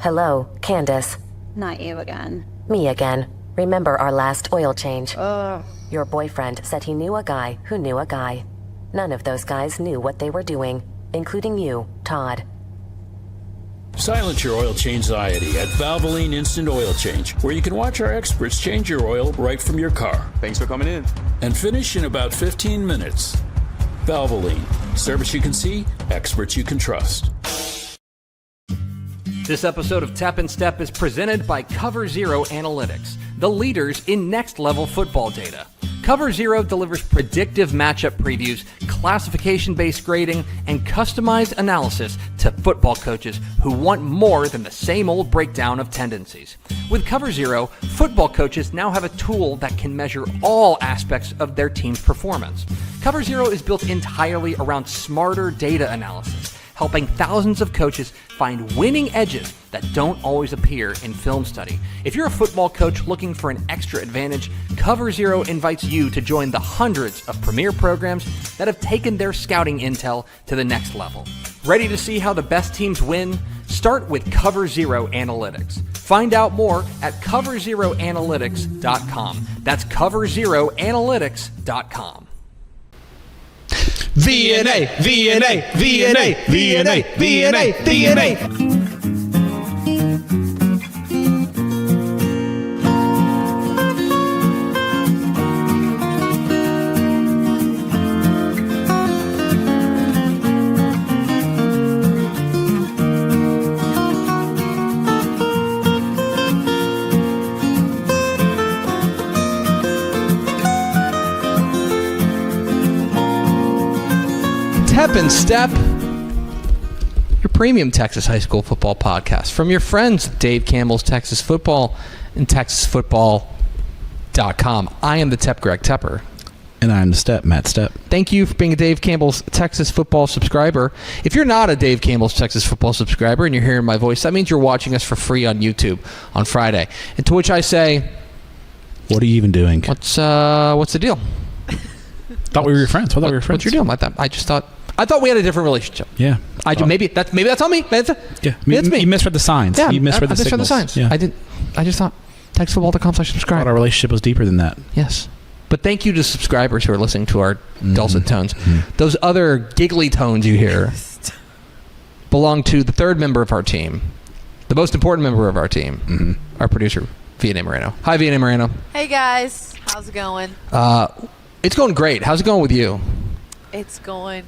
Hello, Candace. Not you again. Me again. Remember our last oil change? Your boyfriend said he knew a guy who knew a guy. None of those guys knew what they were doing, including you, Todd. Silence your oil change anxiety at Valvoline Instant Oil Change, where you can watch our experts change your oil right from your car. Thanks for coming in. And finish in about 15 minutes. Valvoline. Service you can see, experts you can trust. This episode of Tap and Step is presented by CoverZero Analytics, the leaders in next-level football data. CoverZero delivers predictive matchup previews, classification-based grading, and customized analysis to football coaches who want more than the same old breakdown of tendencies. With CoverZero, football coaches now have a tool that can measure all aspects of their team's performance. CoverZero is built entirely around smarter data analysis, helping thousands of coaches find winning edges that don't always appear in film study. If you're a football coach looking for an extra advantage, CoverZero invites you to join the hundreds of premier programs that have taken their scouting intel to the next level. Ready to see how the best teams win? Start with CoverZero Analytics. Find out more at CoverZeroAnalytics.com. That's CoverZeroAnalytics.com. VNA, VNA, VNA, VNA, VNA, VNA. Tap and Step, your premium Texas high school football podcast from your friends Dave Campbell's Texas Football and TexasFootball.com. I am the Tep, Greg Tepper. And I'm the Stepp, Matt Stepp. Thank you for being a Dave Campbell's Texas Football subscriber. If you're not a Dave Campbell's Texas Football subscriber and you're hearing my voice, that means you're watching us for free on YouTube on Friday. And to which I say, what are you even doing? What's the deal? Thought we were your friends. I thought we were friends. What's your deal? I thought we had a different relationship. Yeah. Maybe that's on me. Yeah. That's me. You misread the signs. Yeah, you misread I the misread the signs. Yeah. I just thought TexasFootball.com/subscribe. I thought our relationship was deeper than that. Yes. But thank you to subscribers who are listening to our dulcet tones. Mm-hmm. Those other giggly tones you hear belong to the third member of our team, the most important member of our team, our producer, Vianney Moreno. Hi, Vianney Moreno. Hey, guys. How's it going? It's going great. How's it going with you? It's going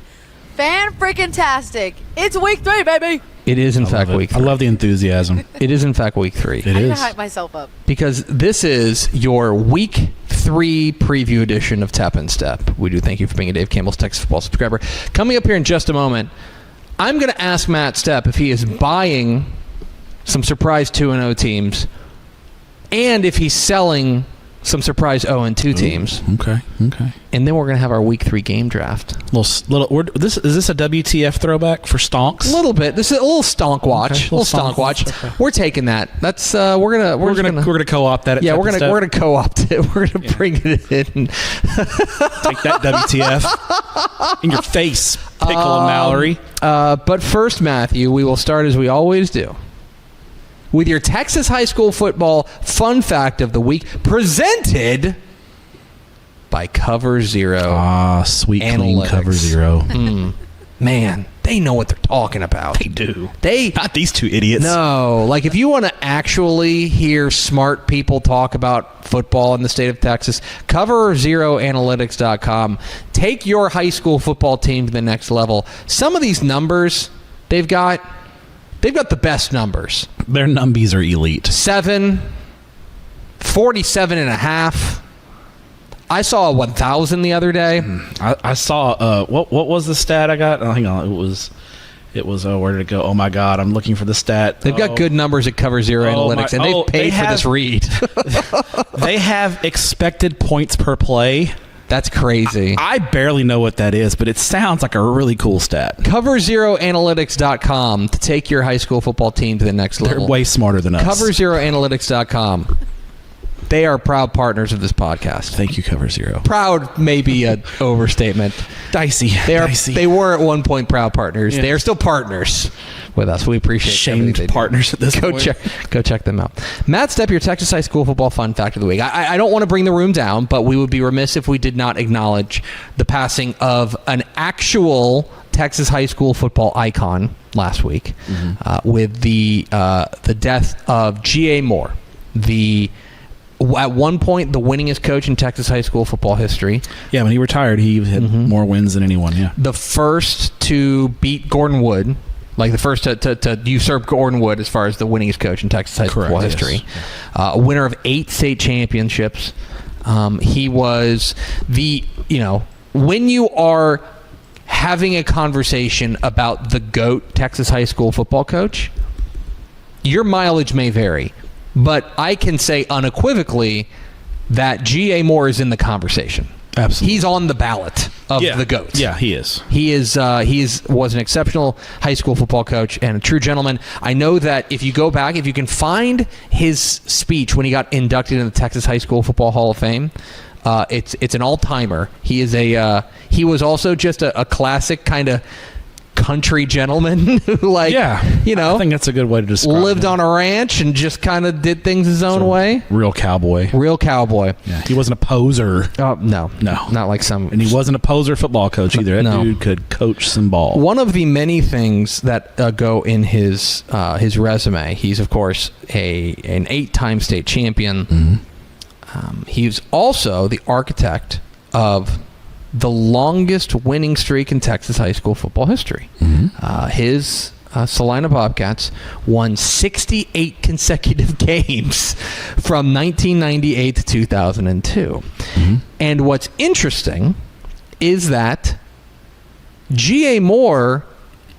fan-freaking-tastic. It's week 3, baby. It is, in fact, week 3. I love the enthusiasm. It is, in fact, week 3. It is. I need to hype myself up. Because this is your week 3 preview edition of Tap and Step. We do thank you for being a Dave Campbell's Texas Football subscriber. Coming up here in just a moment, I'm going to ask Matt Stepp if he is buying some surprise 2-0 teams and if he's selling some surprise 0-2 teams. Okay. And then we're going to is this a WTF throwback for stonks? A little bit. This is a little stonk watch. Okay, little stonk watch. Okay. We're taking that. That's we're gonna co-opt that. Yeah, we're gonna co-opt it. We're gonna bring it in. Take that, WTF, in your face, Pickle and Mallory. But first, Matthew, we will start as we always do with your Texas high school football fun fact of the week, presented by CoverZero. Sweet, Analytics. Clean CoverZero. Man, they know what they're talking about. They do. Not these two idiots. No, like if you want to actually hear smart people talk about football in the state of Texas, CoverZeroAnalytics.com. Take your high school football team to the next level. Some of these numbers they've got the best numbers. Their numbies are elite. 47.5. I saw a 1,000 the other day. I saw what was the stat I got? Oh, hang on, it was where did it go? Oh my God, I'm looking for the stat. They've got good numbers at CoverZero Analytics, and they've paid for this read. They have expected points per play. That's crazy. I barely know what that is, but it sounds like a really cool stat. CoverZeroAnalytics.com to take your high school football team to the next level. They're way smarter than us. CoverZeroAnalytics.com. They are proud partners of this podcast. Thank you, CoverZero. Proud may be an overstatement. Dicey. They were at one point proud partners. Yeah. They are still partners with us. We appreciate shamed partners at this point. Go check them out. Matt Stepp, your Texas high school football fun fact of the week. I don't want to bring the room down, but we would be remiss if we did not acknowledge the passing of an actual Texas high school football icon last week, with the death of G.A. Moore, at one point the winningest coach in Texas high school football history. Yeah, when he retired, he had more wins than anyone. Yeah, the first to beat Gordon Wood, like the first to usurp Gordon Wood as far as the winningest coach in Texas high school football history. A winner of 8 state championships. He was when you are having a conversation about the GOAT Texas high school football coach, your mileage may vary, but I can say unequivocally that G.A. Moore is in the conversation. Absolutely. He's on the ballot of the GOAT. Yeah, he is. He was an exceptional high school football coach and a true gentleman. I know that if you go back, if you can find his speech when he got inducted in the Texas High School Football Hall of Fame, it's an all-timer. He he was also just a classic kind of country gentleman who I think that's a good way to describe lived him. on a ranch and just kind of did things his own way. Real cowboy. Yeah, he wasn't a poser. No, not like some. And he wasn't a poser football coach either. That dude could coach some ball. One of the many things that go in his resume, he's of course an 8-time state champion. He's also the architect of the longest winning streak in Texas high school football history. His Salina Bobcats won 68 consecutive games from 1998 to 2002. And what's interesting is that G.A. Moore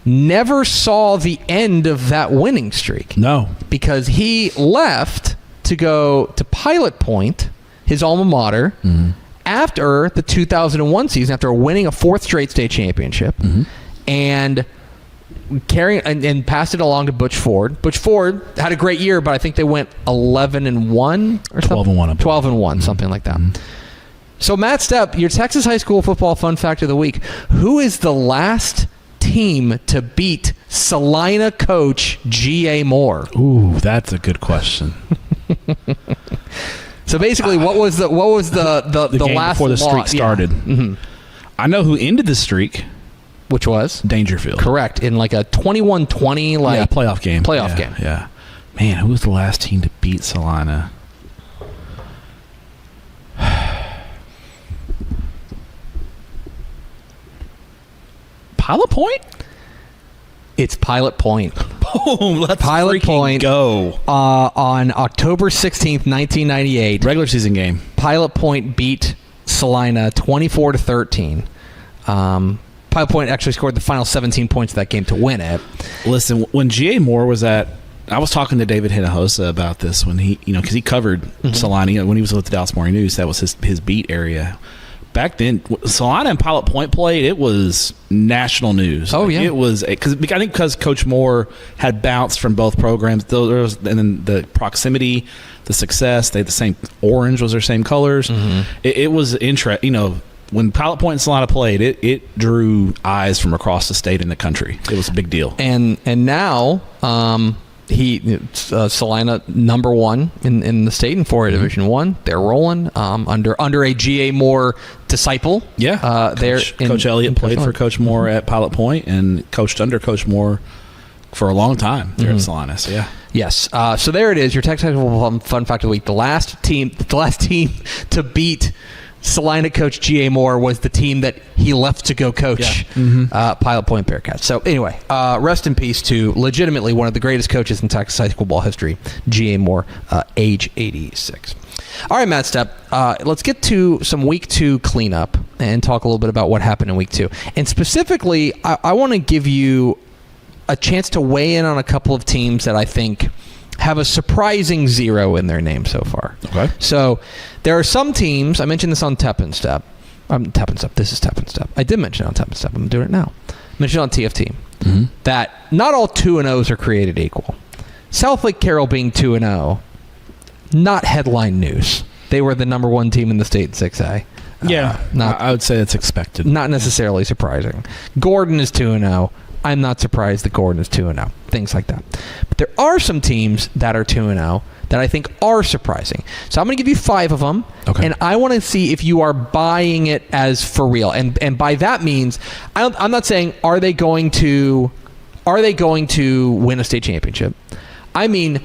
never saw the end of that winning streak. No. Because he left to go to Pilot Point, his alma mater, after the 2001 season, after winning a 4th straight state championship, and passed it along to Butch Ford. Butch Ford had a great year, but I think they went 11-1 or 12-1. 12-1, something like that. So Matt Stepp, your Texas high school football fun fact of the week: who is the last team to beat Salina coach G.A. Moore? Ooh, that's a good question. So basically, what was the game last before the streak started? I know who ended the streak, which was Dangerfield. Correct, in like a 21-20 playoff game. Game. Yeah, man, who was the last team to beat Salina? Pilot Point. It's Pilot Point. Boom! Let's Pilot Point go. On October 16th, 1998. Regular season game. Pilot Point beat Salina 24-13. Pilot Point actually scored the final 17 points of that game to win it. Listen, when G.A. Moore was I was talking to David Hinojosa about this when he, because he covered Salina when he was with the Dallas Morning News. That was his beat area. Back then, Salina and Pilot Point played. It was national news. Oh, yeah. It was because Coach Moore had bounced from both programs. And then the proximity, the success. They had the same orange was their same colors. It was interesting. When Pilot Point and Salina played, it drew eyes from across the state and the country. It was a big deal. And now Salina number 1 in the state in 4A Division 1. They're rolling under a G.A. Moore disciple. Yeah, Coach Elliott played for Coach Moore at Pilot Point and coached under Coach Moore for a long time there at Salina. So, yeah. Yes. So there it is. Your Texas fun fact of the week. The last team to beat Salina coach G.A. Moore was the team that he left to go coach Pilot Point Bearcats. So anyway, rest in peace to legitimately one of the greatest coaches in Texas high school ball history, G.A. Moore, age 86. All right, Matt Stepp, let's get to some Week 2 cleanup and talk a little bit about what happened in Week 2. And specifically, I want to give you a chance to weigh in on a couple of teams that I think have a surprising 0 in their name so far. Okay. So there are some teams, I mentioned this on Tep and Step. This is Tep and Step. I did mention it on Tep and Step. I'm doing it now. I mentioned it on TFT that not all 2-0s are created equal. South Lake Carroll being 2-0 not headline news. They were the number one team in the state in 6A. I would say that's expected. Not necessarily surprising. Gordon is 2-0. I'm not surprised that Gordon is 2-0. Things like that. But there are some teams that are 2-0 that I think are surprising. So I'm going to give you 5 of them. Okay. And I want to see if you are buying it as for real. And by that means, I'm not saying are they going to win a state championship. I mean,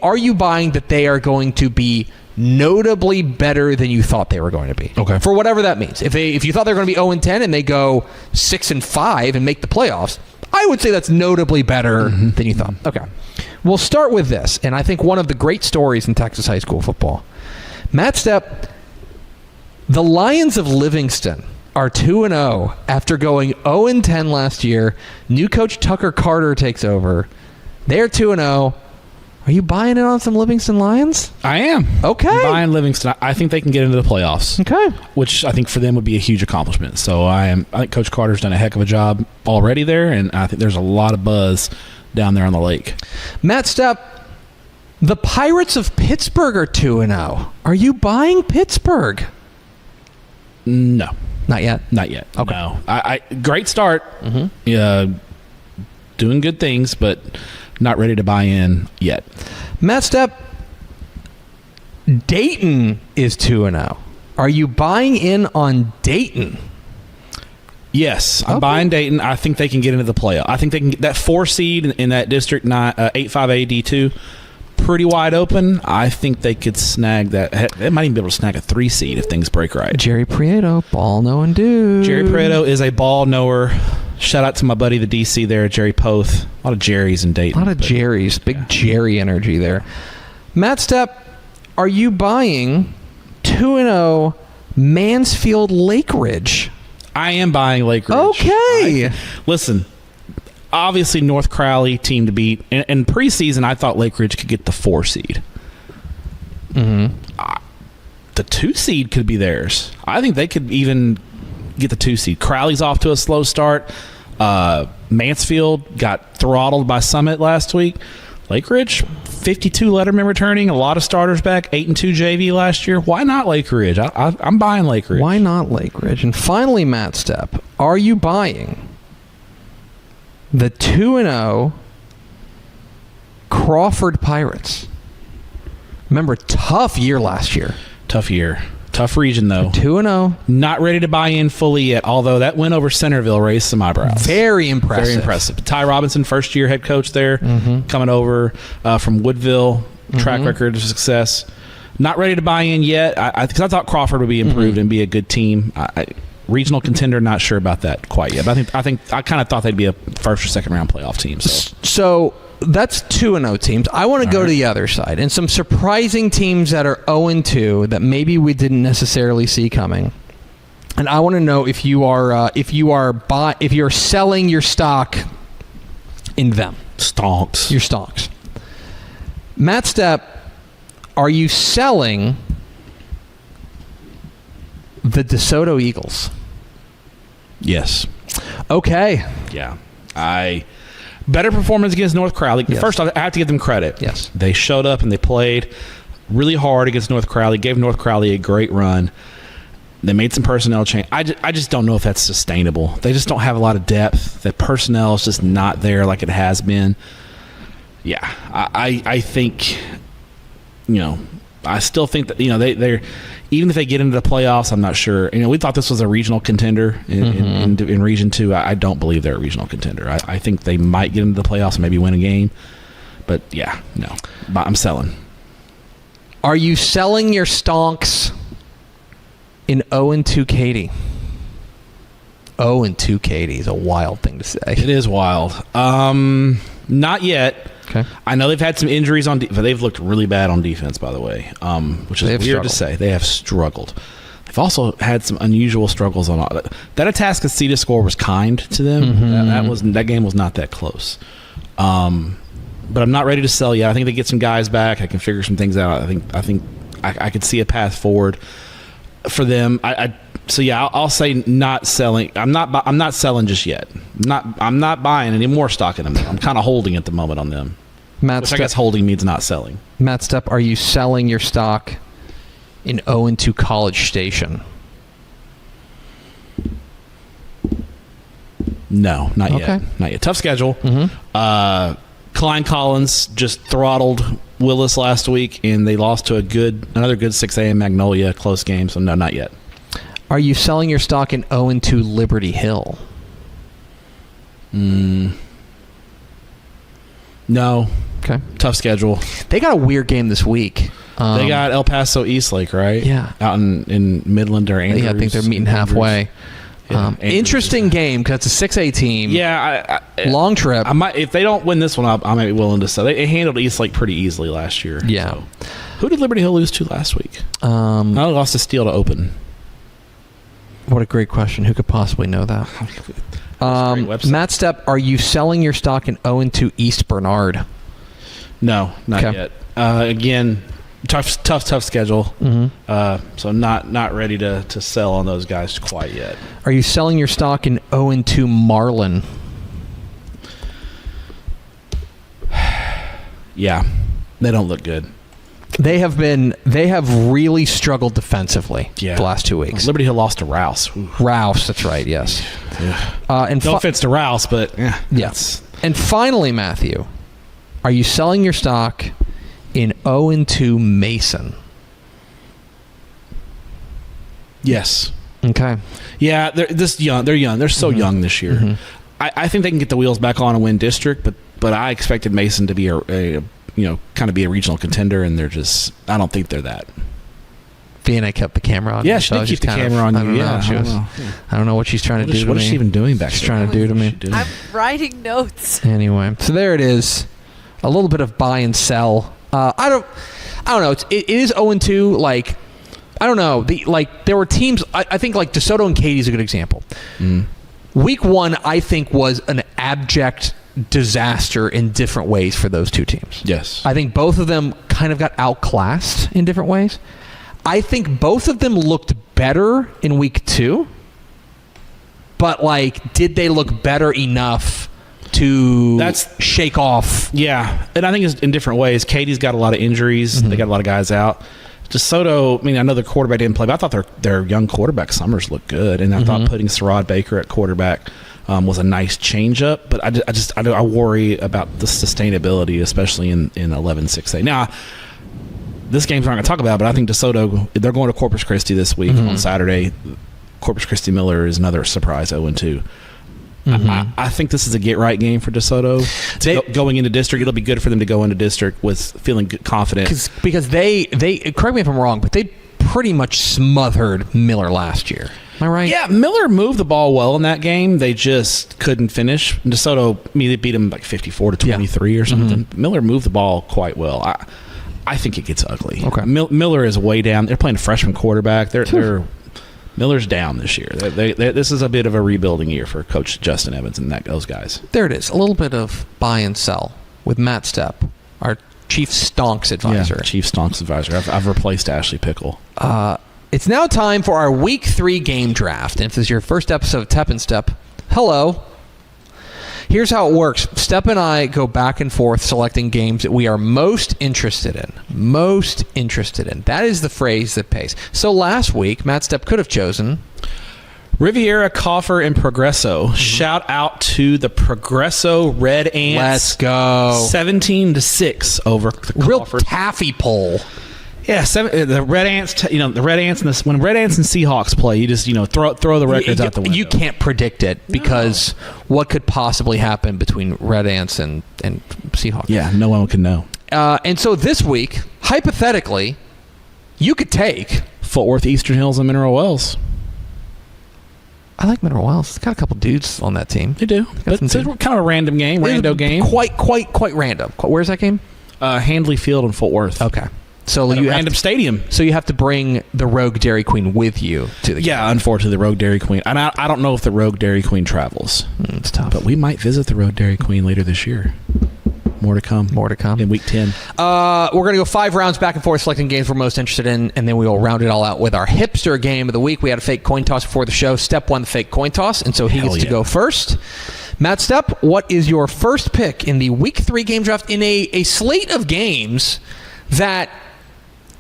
are you buying that they are going to be notably better than you thought they were going to be? Okay. For whatever that means. If you thought they were going to be 0-10 and they go 6-5 and make the playoffs, I would say that's notably better than you thought. Okay. We'll start with this, and I think one of the great stories in Texas high school football. Matt Stepp, the Lions of Livingston are 2-0 after going 0-10 last year. New coach Tucker Carter takes over. They're 2-0. Are you buying it on some Livingston Lions? I am. Okay. I'm buying Livingston. I think they can get into the playoffs. Okay. Which I think for them would be a huge accomplishment. So I think Coach Carter's done a heck of a job already there, and I think there's a lot of buzz down there on the lake. Matt Stepp, the Pirates of Pittsburgh are 2-0. Are you buying Pittsburgh? No. Not yet? Not yet. Okay. No. I great start. Doing good things, but not ready to buy in yet. Matt Stepp, Dayton is 2-0. Are you buying in on Dayton? Yes, I'm buying Dayton. I think they can get into the playoff. I think they can get that 4 seed in that District 8-5A D2 pretty wide open. I think they could snag that. They might even be able to snag a 3 seed if things break right. Jerry Prieto, ball knowing dude. Jerry Prieto is a ball knower. Shout out to my buddy, the DC there, Jerry Poth. A lot of Jerrys in Dayton. A lot of Jerrys. Big Jerry energy there. Matt Stepp, are you buying 2-0 Mansfield Lake Ridge? I am buying Lake Ridge. Okay. Listen, obviously North Crowley team to beat. In preseason, I thought Lake Ridge could get the 4 seed. The 2 seed could be theirs. I think they could even get the 2 seed. Crowley's off to a slow start. Mansfield got throttled by Summit last week. Lake Ridge, 52 lettermen returning, a lot of starters back, 8-2 JV last year. Why not Lake Ridge? I'm buying Lake Ridge. Why not Lake Ridge? And finally, Matt Stepp, are you buying the 2-0 Crawford Pirates? Remember, tough year last year. Tough year. Tough region, though. 2-0. Not ready to buy in fully yet, although that win over Centerville raised some eyebrows. Very impressive. Very impressive. Ty Robinson, first-year head coach there, coming over from Woodville, track record of success. Not ready to buy in yet, because I thought Crawford would be improved and be a good team. Regional contender, not sure about that quite yet. But I kind of thought they'd be a first or second round playoff team. So that's 2-0 teams. I want to go to the other side and some surprising teams that are 0-2 that maybe we didn't necessarily see coming. And I want to know if you're selling your stock in them. Stonks. Your stocks. Matt Stepp, are you selling the DeSoto Eagles? Yes. Okay. Yeah. Better performance against North Crowley. Yes. First, I have to give them credit. Yes. They showed up and they played really hard against North Crowley, gave North Crowley a great run. They made some personnel change. I just don't know if that's sustainable. They just don't have a lot of depth. The personnel is just not there like it has been. Yeah. I think, I still think that, they're even if they get into the playoffs, I'm not sure. We thought this was a regional contender in Region 2. I don't believe they're a regional contender. I think they might get into the playoffs and maybe win a game. But, yeah, no. I'm selling. Are you selling your stonks in 0-2 Katy? 0-2 Katy is a wild thing to say. It is wild. Not yet. Okay. I know they've had some injuries on defense. They've looked really bad on defense, by the way, which is weird to say. They have struggled. They've also had some unusual struggles on that. Atascocita score was kind to them. That game was not that close. But I'm not ready to sell yet. I think they get some guys back. I can figure some things out. I think I could see a path forward for them. I'll say not selling. I'm not selling just yet. I'm not buying any more stock in them. I'm kind of holding at the moment on them. Matt Which I guess holding means not selling. Matt Stepp, are you selling your stock in 0-2 College Station? No, not Okay. yet. Not yet. Tough schedule. Klein Collins just throttled Willis last week, and they lost to another good 6 a.m. Magnolia close game. So no, not yet. Are you selling your stock in 0-2 Liberty Hill? No. Okay. Tough schedule. They got a weird game this week. They got El Paso Eastlake, right? Yeah. Out in Midland or Andrews. Yeah, I think they're meeting halfway. Yeah, Andrews Interesting game because it's a 6A team. Yeah. Long trip. I might, if they don't win this one, I might be willing to sell. They handled Eastlake pretty easily last year. Yeah. So. Who did Liberty Hill lose to last week? I lost to Steel to open. What a great question. Who could possibly know that? Website. Matt Stepp, are you selling your stock in 0-2 East Bernard? No, not Okay. yet. Again, tough schedule. So not ready to sell on those guys quite yet. Are you selling your stock in 0-2 Marlin? Yeah, they don't look good. They have really struggled defensively the last 2 weeks. Liberty Hill lost to Rouse. Ooh. Rouse, that's right, yes. And No offense to Rouse, but yes. And finally, Matthew, are you selling your stock in 0-2 Mason? Yes. Okay. Yeah, they're young. They're young. They're so young this year. I think they can get the wheels back on and win district, but I expected Mason to be a kind of be a regional contender, and I don't think they're that. Vienna kept the camera on. Yeah, me, she so I did was keep just the kind camera of, on you. I don't know what she's trying to do to me. What is she even doing back there? She's trying to do to me. I'm writing notes. Anyway, so there it is. A little bit of buy and sell. I don't know. It is 0-2. Like, I don't know. There were teams. I think like DeSoto and Katy is a good example. Week 1, I think, was an abject disaster in different ways for those two teams. Yes. I think both of them kind of got outclassed in different ways. I think both of them looked better in week 2, but did they look better enough to shake off? Yeah, and I think it's in different ways. Katie's got a lot of injuries. They got a lot of guys out. DeSoto, I know their quarterback didn't play, but I thought their young quarterback Summers looked good, and I thought putting Sarad Baker at quarterback was a nice change-up, but I worry about the sustainability, especially in 11-6A. Now, this game's not going to talk about it, but I think DeSoto, they're going to Corpus Christi this week on Saturday. Corpus Christi Miller is another surprise 0-2. I think this is a get-right game for DeSoto. Going into district, it'll be good for them to go into district with feeling confident. Because they correct me if I'm wrong, but they pretty much smothered Miller last year. Am I right? Yeah, Miller moved the ball well in that game. They just couldn't finish. DeSoto, they beat them 54-23 or something. Miller moved the ball quite well. I think it gets ugly. Okay. Miller is way down. They're playing a freshman quarterback. Miller's down this year. This is a bit of a rebuilding year for Coach Justin Evans and those guys. There it is. A little bit of buy and sell with Matt Stepp, our Chief Stonks advisor. Yeah, Chief Stonks advisor. I've replaced Ashley Pickle. It's now time for our Week 3 game draft. And if this is your first episode of Tep and Step, hello. Here's how it works. Stepp and I go back and forth selecting games that we are most interested in. Most interested in. That is the phrase that pays. So last week, Matt Stepp could have chosen Riviera, Coffer, and Progresso. Shout out to the Progresso Red Ants. Let's go. 17-6 over the Real Coffer. taffy poll. Yeah, the Red Ants. The Red Ants and when Red Ants and Seahawks play, you just throw the records out the window. You can't predict it because what could possibly happen between Red Ants and Seahawks? Yeah, no one can know. And so this week, hypothetically, you could take Fort Worth, Eastern Hills, and Mineral Wells. I like Mineral Wells. It's got a couple dudes on that team. They do. But it's kind of a random game. Rando game. Quite random. Where's that game? Handley Field in Fort Worth. Okay. So At a random stadium. So you have to bring the Rogue Dairy Queen with you to the game. Yeah, unfortunately, the Rogue Dairy Queen. And I don't know if the Rogue Dairy Queen travels. It's tough. But we might visit the Rogue Dairy Queen later this year. More to come. In week 10. We're going to go 5 rounds back and forth selecting games we're most interested in, and then we will round it all out with our hipster game of the week. We had a fake coin toss before the show. Stepp won the fake coin toss, and so he gets to go first. Matt Stepp, what is your first pick in the Week 3 game draft in a slate of games that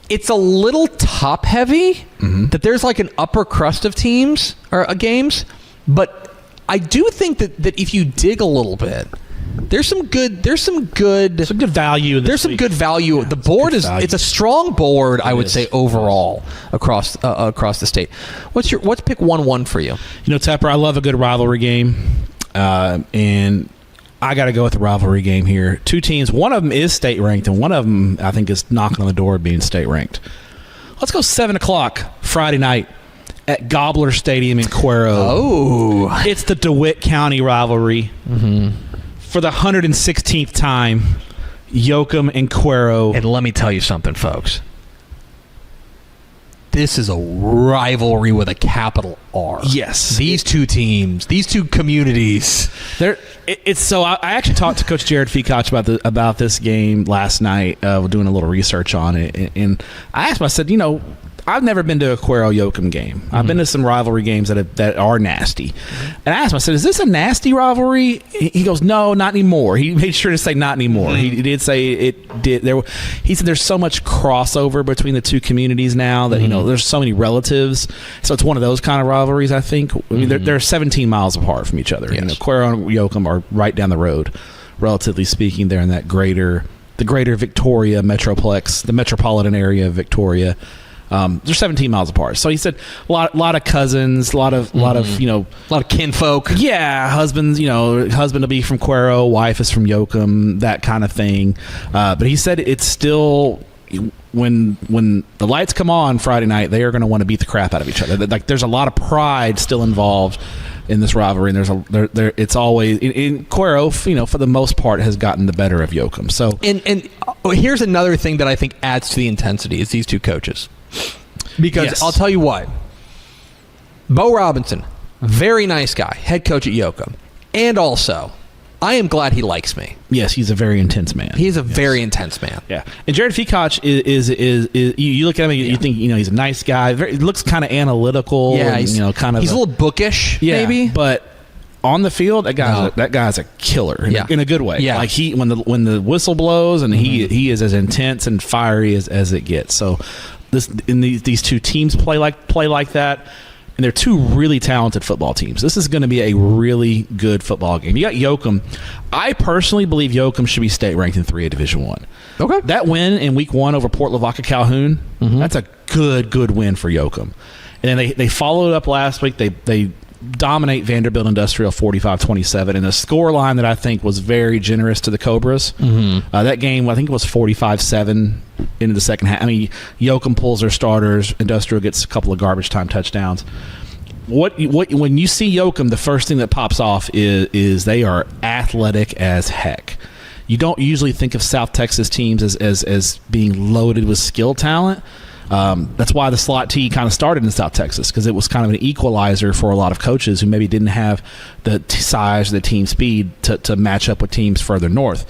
it's a little top-heavy, that there's like an upper crust of teams or games, but I do think that if you dig a little bit, there's some good value. There's some good value. Yeah, the board it's a strong board, I would say, overall across the state. What's pick 1-1 for you? Tepper, I love a good rivalry game, and I got to go with the rivalry game here. Two teams, one of them is state ranked, and one of them I think is knocking on the door of being state ranked. Let's go 7:00 Friday night at Gobbler Stadium in Cuero. Oh, it's the DeWitt County rivalry. For the 116th time, Yoakum and Cuero. And let me tell you something, folks. This is a rivalry with a capital R. Yes. These two teams, these two communities. I actually talked to Coach Jared Feacock about this game last night, doing a little research on it. And I asked him, I said, I've never been to a Cuero Yoakum game. I've been to some rivalry games that are nasty. And I asked him, I said, is this a nasty rivalry? He goes, no, not anymore. He made sure to say not anymore. He did say it did. He said there's so much crossover between the two communities now that, there's so many relatives. So it's one of those kind of rivalries, I think. I mean, they're 17 miles apart from each other. Yes. Cuero and Yoakum are right down the road, relatively speaking. They're in the greater Victoria metroplex, the metropolitan area of Victoria. They're 17 miles apart. So he said a lot of cousins, a lot of kinfolk. Yeah, husbands, husband will be from Cuero, wife is from Yoakum, that kind of thing. But he said it's still, when the lights come on Friday night, they are going to want to beat the crap out of each other. Like, there's a lot of pride still involved in this rivalry, and it's always in Cuero, for the most part, has gotten the better of Yoakum. So and here's another thing that I think adds to the intensity is these two coaches. Because yes. I'll tell you what, Bo Robinson, very nice guy, head coach at Yoakum, and also, I am glad he likes me. Yes, he's a very intense man. He's a very intense man. Yeah, and Jared Feacock is you look at him, you think he's a nice guy. He looks kind of analytical. Yeah, and, he's a little bookish, maybe. But on the field, that guy's a killer in a good way. Yeah. Like when the whistle blows, and he is as intense and fiery as it gets. So these two teams play like that, and they're two really talented football teams. This is going to be a really good football game. You got Yoakum. I personally believe Yoakum should be state ranked in 3A Division I. Okay. That win in Week 1 over Port Lavaca Calhoun, that's a good win for Yoakum. And then they followed up last week. They dominate Vanderbilt Industrial 45-27 in a score line that I think was very generous to the Cobras. That game, I think it was 45-7 into the second half. I mean, Yoakum pulls their starters. Industrial gets a couple of garbage time touchdowns. When you see Yoakum, the first thing that pops off is they are athletic as heck. You don't usually think of South Texas teams as being loaded with skill talent. That's why the slot T kind of started in South Texas, because it was kind of an equalizer for a lot of coaches who maybe didn't have the size, the team speed to match up with teams further north.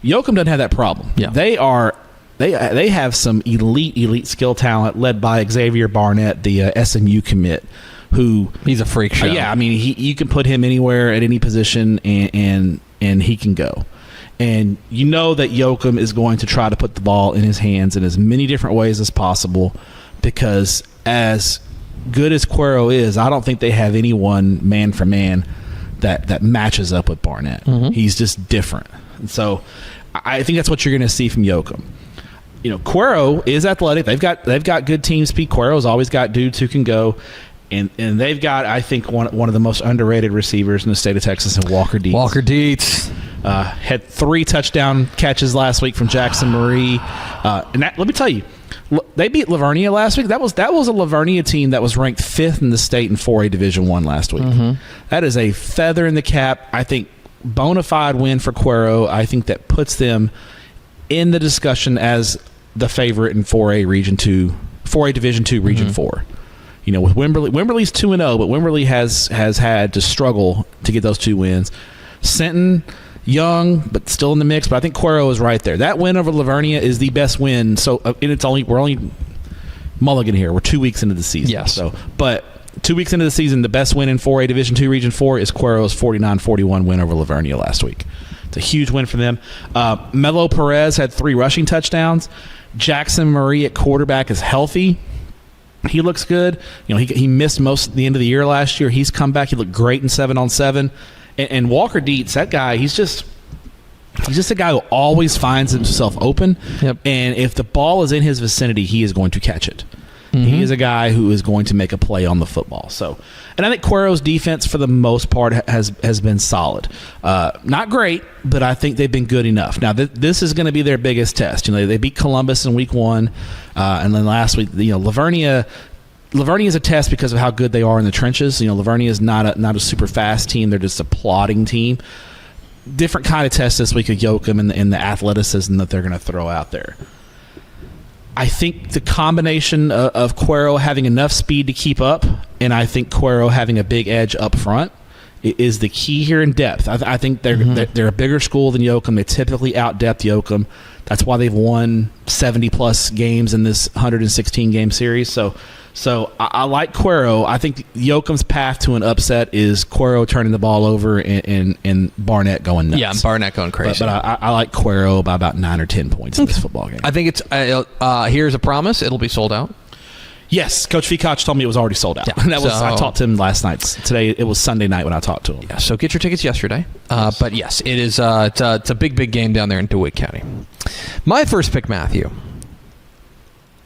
Yoakum doesn't have that problem. Yeah. They have some elite skill talent led by Xavier Barnett, the SMU commit, who he's a freak show. Yeah, I mean you can put him anywhere at any position and he can go. And you know that Yoakum is going to try to put the ball in his hands in as many different ways as possible, because as good as Cuero is, I don't think they have anyone man for man that matches up with Barnett. He's just different. And so I think that's what you're going to see from Yoakum. Cuero is athletic. They've got good team speed. Cuero's always got dudes who can go. And they've got, I think, one of the most underrated receivers in the state of Texas, in Walker Dietz. Walker Dietz. Had 3 touchdown catches last week from Jackson Marie. And let me tell you, they beat Lavernia last week. That was a Lavernia team that was ranked 5th in the state in 4A Division I last week. That is a feather in the cap. I think bona fide win for Cuero. I think that puts them in the discussion as the favorite in 4A Division II Region 4. With Wimberley's 2-0, but Wimberley has had to struggle to get those 2 wins. Sinton, young, but still in the mix. But I think Cuero is right there. That win over Lavernia is the best win. So we're only mulligan here. We're 2 weeks into the season. Yes. But 2 weeks into the season, the best win in 4A Division II Region 4 is Cuero's 49-41 win over Lavernia last week. It's a huge win for them. Melo Perez had 3 rushing touchdowns. Jackson Murray at quarterback is healthy. He looks good. He missed most of the end of the year last year. He's come back. He looked great in 7-on-7. And Walker Dietz, that guy, he's just a guy who always finds himself open. Yep. And if the ball is in his vicinity, he is going to catch it. He is a guy who is going to make a play on the football. And I think Cuero's defense, for the most part, has been solid. Not great, but I think they've been good enough. Now, this is going to be their biggest test. They beat Columbus in week 1, and then last week, Lavernia is a test because of how good they are in the trenches. Lavernia is not a super fast team; they're just a plodding team. Different kind of test this week of Yoakum and the athleticism that they're going to throw out there. I think the combination of Cuero having enough speed to keep up, and I think Cuero having a big edge up front is the key here in depth. I think they're a bigger school than Yoakum. They typically out-depth Yoakum. That's why they've won 70-plus games in this 116-game series. So I like Cuero. I think Yoakum's path to an upset is Cuero turning the ball over and Barnett going nuts. Yeah, Barnett going crazy. But I like Cuero by about 9 or 10 points in this football game. I think it's here's a promise. It'll be sold out. Yes, Coach Fekoch told me it was already sold out. Yeah, I talked to him last night. Today it was Sunday night when I talked to him. Yeah, so get your tickets yesterday. But yes, it is. It's a big game down there in DeWitt County. My first pick, Matthew.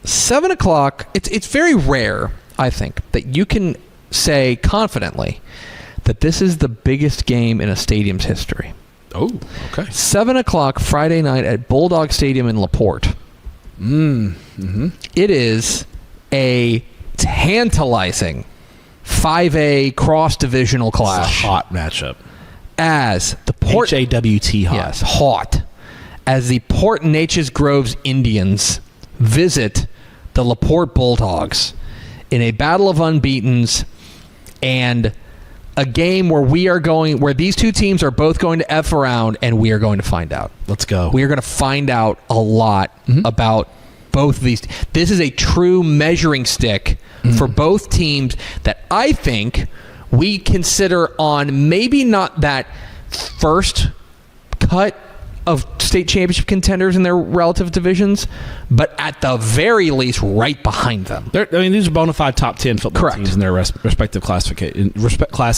7 o'clock. It's very rare, I think, that you can say confidently that this is the biggest game in a stadium's history. Oh, okay. 7 o'clock Friday night at Bulldog Stadium in LaPorte. It is a tantalizing 5A cross-divisional clash. It's a hot matchup. As the Port HAWT hot. Yes, hot. As the Port Neches Groves Indians visit the LaPorte Bulldogs in a battle of unbeatens and a game where these two teams are both going to F around, and we are going to find out. Let's go. We are going to find out a lot about both of these. This is a true measuring stick for both teams that I think we consider on maybe not that first cut of state championship contenders in their relative divisions, but at the very least right behind them. These are bona fide top 10 football Correct. teams in their respective class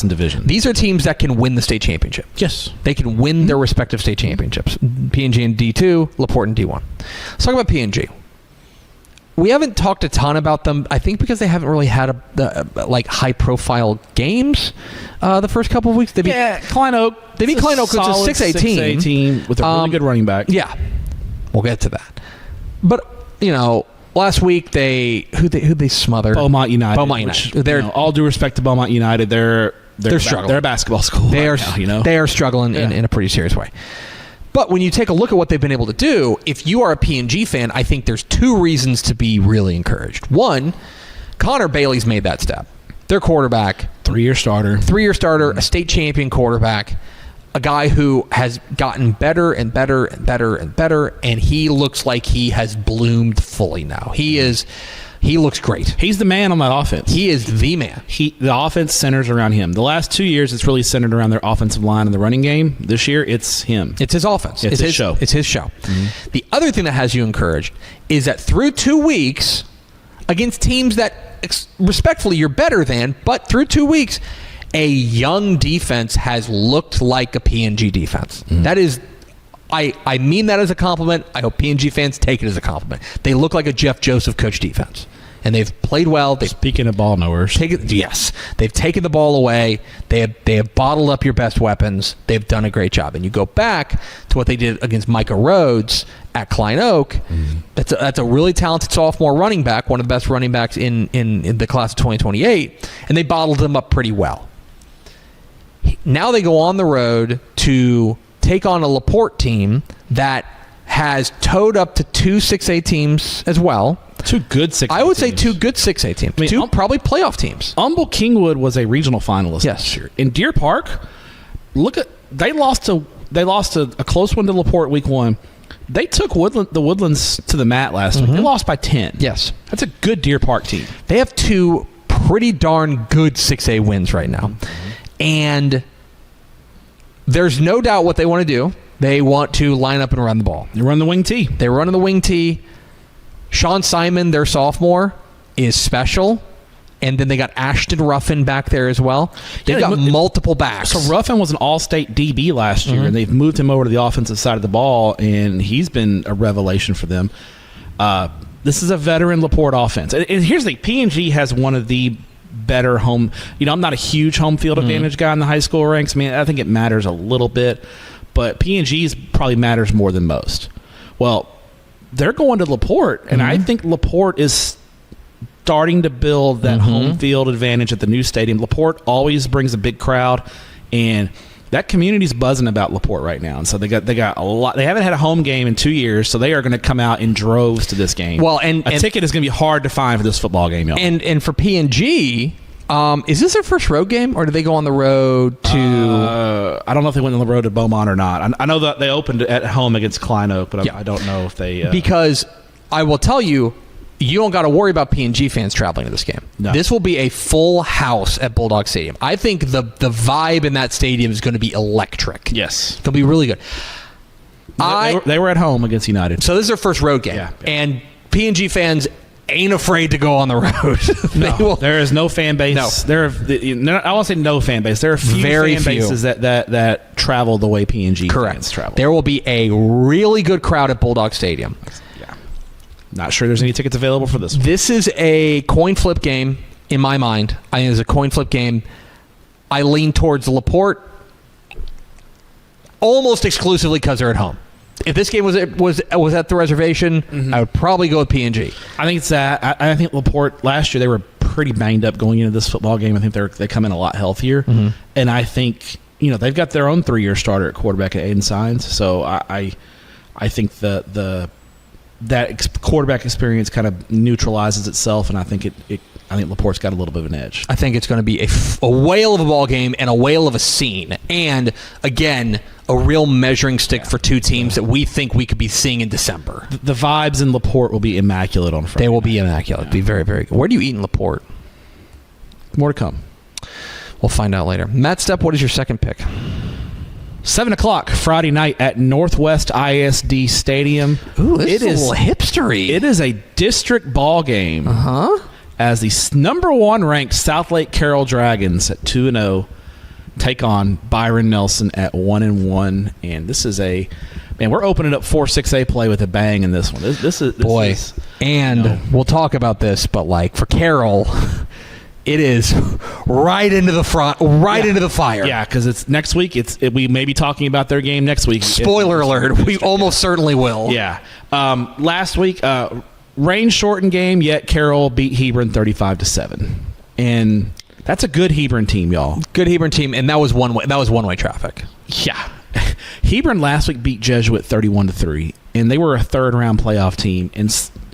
and division. These are teams that can win the state championship. Yes. They can win their respective state championships. P&G in D2, LaPorte in D1. Let's talk about P&G. We haven't talked a ton about them, I think, because they haven't really had high-profile games the first couple of weeks. Klein Oak. They beat Klein Oak, which is 6-18 team with a really good running back. Yeah, we'll get to that. But last week who they smothered? Beaumont United. They're all due respect to Beaumont United, they're struggling. They're a basketball school. They are struggling in a pretty serious way. But when you take a look at what they've been able to do, if you are a P&G fan, I think there's 2 reasons to be really encouraged. One, Connor Bailey's made that step. Their quarterback. 3-year starter. A state champion quarterback. A guy who has gotten better and better and better and better, and he looks like he has bloomed fully now. He looks great. He's the man on that offense. He is the man. The offense centers around him. The last 2 years, it's really centered around their offensive line and the running game. This year, it's him. It's his offense. It's his show. It's his show. The other thing that has you encouraged is that through 2 weeks, against teams that respectfully you're better than, but through 2 weeks, a young defense has looked like a P&G defense. That is... I mean that as a compliment. I hope P&G fans take it as a compliment. They look like a Jeff Joseph coach defense. And they've played well. Speaking of ball knowers. Yes. They've taken the ball away. They have bottled up your best weapons. They've done a great job. And you go back to what they did against Micah Rhodes at Klein Oak. That's a really talented sophomore running back, one of the best running backs in the class of 2028. And they bottled him up pretty well. Now they go on the road to take on a LaPorte team that has towed up to 2 6A teams as well. 2 good 6A I would say teams. 2 good 6A teams. 2 probably playoff teams. Humble Kingwood was a regional finalist this year. In Deer Park, they lost a close one to LaPorte week 1. They took the Woodlands to the mat last week. They lost by 10. Yes. That's a good Deer Park team. They have 2 pretty darn good 6A wins right now. And there's no doubt what they want to do. They want to line up and run the ball. They run the wing T. They're running the wing T. Sean Simon, their sophomore, is special. And then they got Ashton Ruffin back there as well. They've got multiple backs. So Ruffin was an all-state DB last year, and they've moved him over to the offensive side of the ball, and he's been a revelation for them. This is a veteran LaPorte offense. And here's the thing. P&G has one of the better home... I'm not a huge home field advantage guy in the high school ranks. I mean, I think it matters a little bit, but P&G's probably matters more than most. Well, they're going to LaPorte, and I think LaPorte is starting to build that home field advantage at the new stadium. LaPorte always brings a big crowd, and that community's buzzing about LaPorte right now. And so they got a lot. They haven't had a home game in 2 years, so they are going to come out in droves to this game. Well, and a ticket is going to be hard to find for this football game, y'all. And for P&G, is this their first road game, or do they go on the road to? I don't know if they went on the road to Beaumont or not. I know that they opened at home against Klein Oak, but I don't know if they. Because I will tell you. You don't got to worry about P&G fans traveling to this game. No. This will be a full house at Bulldog Stadium. I think the vibe in that stadium is going to be electric. Yes. It'll be really good. They were at home against United. So this is their first road game. Yeah. And P&G fans ain't afraid to go on the road. There is no fan base. No. I won't say no fan base. There are Very fan bases that travel the way P&G fans travel. There will be a really good crowd at Bulldog Stadium. Not sure there's any tickets available for this one. This is a coin flip game in my mind. I think it's a coin flip game. I lean towards LaPorte almost exclusively because they're at home. If this game was at the reservation, I would probably go with P&G. I think it's that. I think LaPorte last year they were pretty banged up going into this football game. I think they come in a lot healthier, and I think they've got their own 3-year starter at quarterback at Aiden Sines. So I think that quarterback experience kind of neutralizes itself, and I think I think LaPorte's got a little bit of an edge. I think it's going to be a whale of a ball game and a whale of a scene, and again, a real measuring stick for two teams that we think we could be seeing in December. The vibes in LaPorte will be immaculate on Friday. They will be immaculate. It'll be very, very good. Where do you eat in LaPorte? More to come. We'll find out later. Matt Stepp, what is your second pick? 7 o'clock Friday night at Northwest ISD Stadium. Ooh, this is a little hipstery. It is a district ball game. As the number 1 ranked Southlake Carroll Dragons at 2-0 take on Byron Nelson at 1-1. And this is we're opening up 4-6A play with a bang in this one. This is we'll talk about this, but for Carroll. It is right into the front, into the fire. Yeah, because it's next week. We may be talking about their game next week. Spoiler alert: we almost certainly will. Yeah. Last week, rain shortened game. Yet Carroll beat Hebron 35-7, and that's a good Hebron team, y'all. Good Hebron team, and that was one way. That was one-way traffic. Yeah. Hebron last week beat Jesuit 31-3, and they were a third-round playoff team,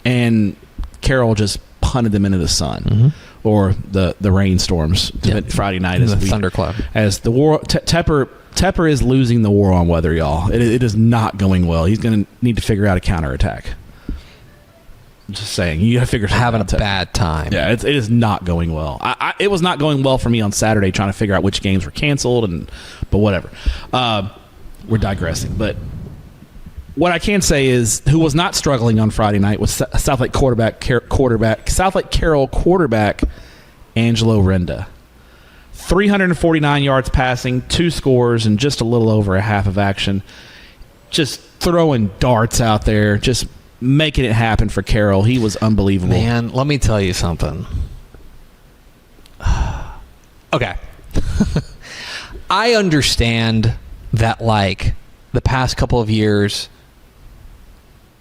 and Carroll just punted them into the sun. Or the rainstorms Friday night as the thundercloud. As the war, Tepper is losing the war on weather, y'all. It is not going well. He's going to need to figure out a counterattack. Just saying, you got to figure something having out. A bad time. Yeah, it is not going well. It was not going well for me on Saturday trying to figure out which games were canceled, but whatever. We're digressing, but. What I can say is, who was not struggling on Friday night was Southlake Carroll quarterback Angelo Renda. 349 yards passing, 2 scores, and just a little over a half of action. Just throwing darts out there, just making it happen for Carroll. He was unbelievable. Man, let me tell you something. Okay. I understand that, the past couple of years,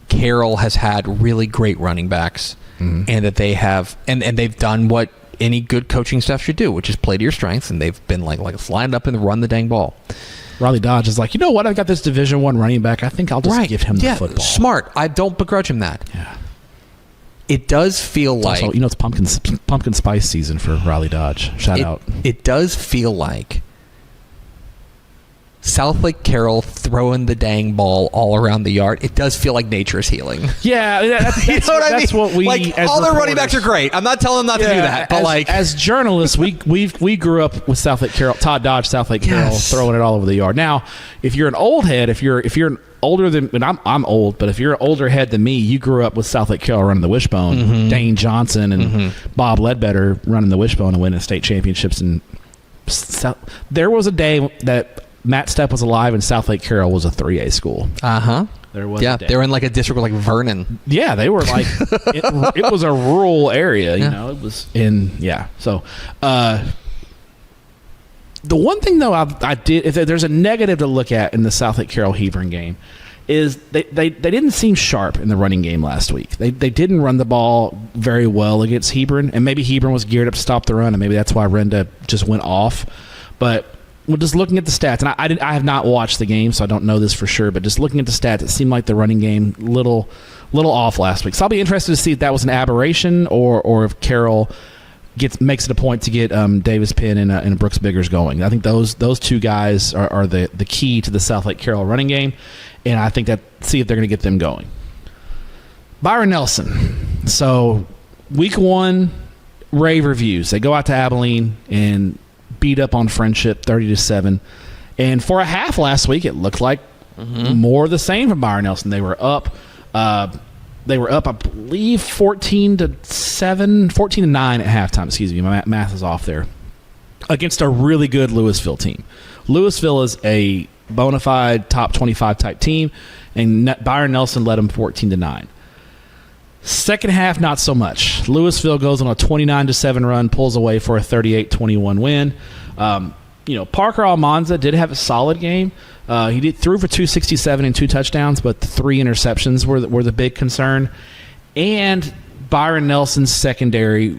Carroll has had really great running backs, and that they have, and they've done what any good coaching staff should do, which is play to your strengths, and they've been lined up and run the dang ball. Riley Dodge is you know what? I've got this Division I running back. I think I'll just give him the football. Smart. I don't begrudge him that. Yeah. It does feel also, it's pumpkin spice season for Riley Dodge. Shout out. It does feel like South Lake Carroll throwing the dang ball all around the yard, it does feel like nature is healing. Yeah, that's, You know what I mean? that's what we like as all their running reporters- backs are great. I'm not telling them not to do that, but as journalists, we grew up with South Lake Carroll, Todd Dodge, South Lake Carroll, Yes. throwing it all over the yard. Now, if you're an old head, if you're an older than, and I'm old, but if you're an older head than me, you grew up with South Lake Carroll running the wishbone, Dane Johnson and Bob Ledbetter running the wishbone and winning state championships. And there was a day that Matt Stepp was alive and South Lake Carroll was a 3A school. There was a day. They were in like a district like Vernon. Yeah, they were like it was a rural area, you know. It was So the one thing though I did, if there's a negative to look at in the South Lake Carroll Hebron game, is they didn't seem sharp in the running game last week. They didn't run the ball very well against Hebron, and maybe Hebron was geared up to stop the run, and maybe that's why Renda just went off. But just looking at the stats, and I have not watched the game, so I don't know this for sure, but just looking at the stats, it seemed like the running game little off last week. So I'll be interested to see if that was an aberration or if Carroll makes it a point to get Davis Penn and Brooks Biggers going. I think those two guys are the key to the South Lake Carroll running game, and I think see if they're going to get them going. Byron Nelson. So week 1, rave reviews. They go out to Abilene and beat up on Friendship 30-7, and for a half last week it looked like more of the same from Byron Nelson. They were up I believe 14-9 at halftime. Excuse me, my math is off there, against a really good Louisville team. Louisville is a bona fide top 25 type team, and Byron Nelson led them 14-9. Second half, not so much. Louisville goes on a 29-7 run, pulls away for a 38-21 win. Parker Almanza did have a solid game. He threw for 267 and 2 touchdowns, but the 3 interceptions were the big concern. And Byron Nelson's secondary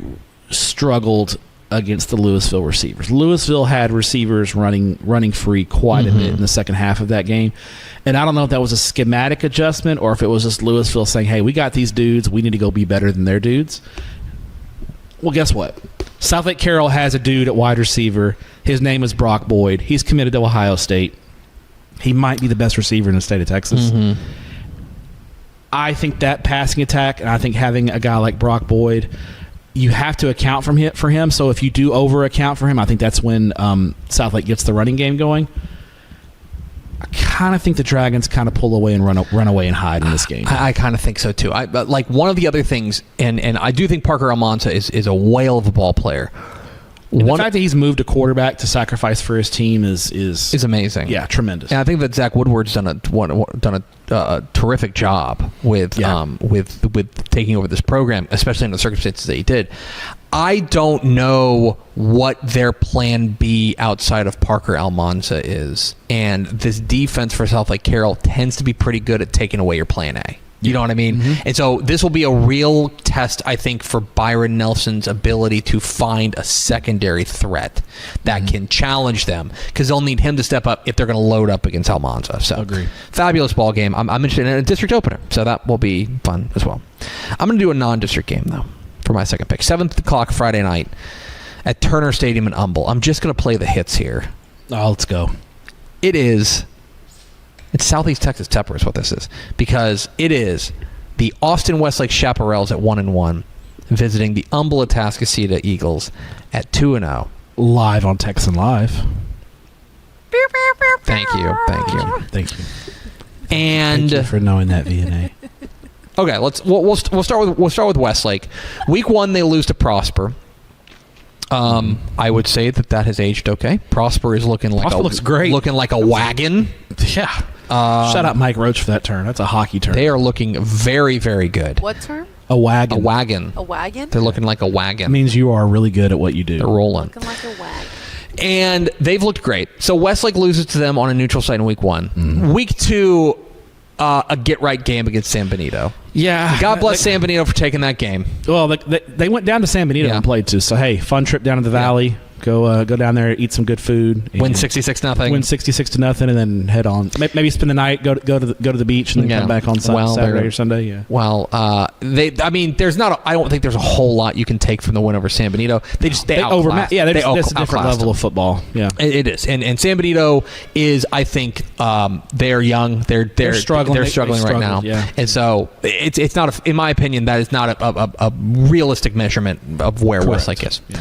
struggled against the Louisville receivers. Louisville had receivers running free quite a bit in the second half of that game. And I don't know if that was a schematic adjustment or if it was just Louisville saying, hey, we got these dudes. We need to go be better than their dudes. Well, guess what? South Lake Carroll has a dude at wide receiver. His name is Brock Boyd. He's committed to Ohio State. He might be the best receiver in the state of Texas. I think that passing attack, and I think having a guy like Brock Boyd, you have to account for him. So if you do over-account for him, I think that's when South Lake gets the running game going. I kind of think the Dragons kind of pull away and run away and hide in this game. I kind of think so too. But like one of the other things, and I do think Parker Almanza is a whale of a ball player. The fact that he's moved a quarterback to sacrifice for his team is amazing. Yeah, tremendous. And I think that Zach Woodward's done a terrific job with taking over this program, especially in the circumstances that he did. I don't know what their plan B outside of Parker Almanza is, and this defense for South Lake Carroll tends to be pretty good at taking away your plan A. You know what I mean? And so this will be a real test, I think, for Byron Nelson's ability to find a secondary threat that can challenge them, because they'll need him to step up if they're going to load up against Almanza. So, Agree. Fabulous ball game. I'm interested in a district opener, so that will be fun as well. I'm going to do a non-district game, though, for my second pick. 7 o'clock Friday night at Turner Stadium in Humble. I'm just going to play the hits here. Oh, let's go. It's Southeast Texas Tepper is what this is, because it is the Austin Westlake Chaparrals at 1-1, visiting the Humble Atascocita Eagles at 2-0. Live on Texan Live. Thank you. Thank you. And Thank you for knowing that, VNA. okay, we'll start with Westlake. Week 1 they lose to Prosper. I would say that has aged okay. Prosper is looking looks great, looking like a wagon. Yeah. Shout out Mike Roach for that term. That's a hockey term. They are looking very, very good. What term? A wagon. A wagon. A wagon? They're looking like a wagon. It means you are really good at what you do. They're rolling. Looking like a wagon. And they've looked great. So Westlake loses to them on a neutral site in week 1. Week 2, a get-right game against San Benito. Yeah. God bless San Benito for taking that game. Well, they went down to San Benito and played too. So, hey, fun trip down to the Valley. Go down there, eat some good food. Win 66-0. Win 66-0, and then head on. Maybe spend the night. Go to the beach, and then come back on Saturday or Sunday. Yeah. Well, there's not. I don't think there's a whole lot you can take from the win over San Benito. They overmatched. Yeah, that's a different level of football. Yeah, it is. And San Benito is. I think they're young. They're struggling. They're struggling right now. Yeah. And so it's not. In my opinion, that is not a realistic measurement of where Westlake is. Yeah.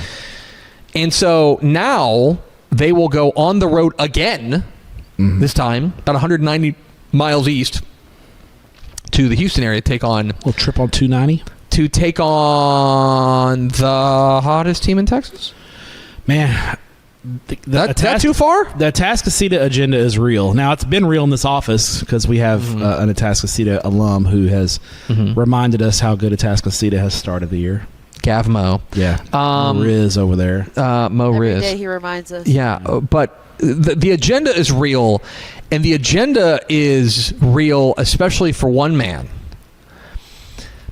And so now they will go on the road again, this time, about 190 miles east to the Houston area to take on... A little trip on 290? To take on the hottest team in Texas? Man, that too far? The Atascocita agenda is real. Now, it's been real in this office because we have an Atascocita alum who has reminded us how good Atascocita has started the year. Gav Mo. Yeah. Riz over there. Mo Every Riz. day he reminds us. Yeah, but the agenda is real, and the agenda is real especially for one man.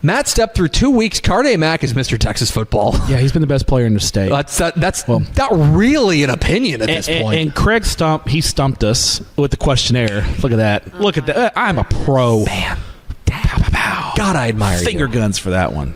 Matt Stepp, through 2 weeks, Carde Mack is Mr. Texas football. Yeah, he's been the best player in the state. That's not really an opinion at this point. And Craig stumped us with the questionnaire. Look at that. Look at that. I'm a pro. Bam. God, I admire you. Finger guns for that one.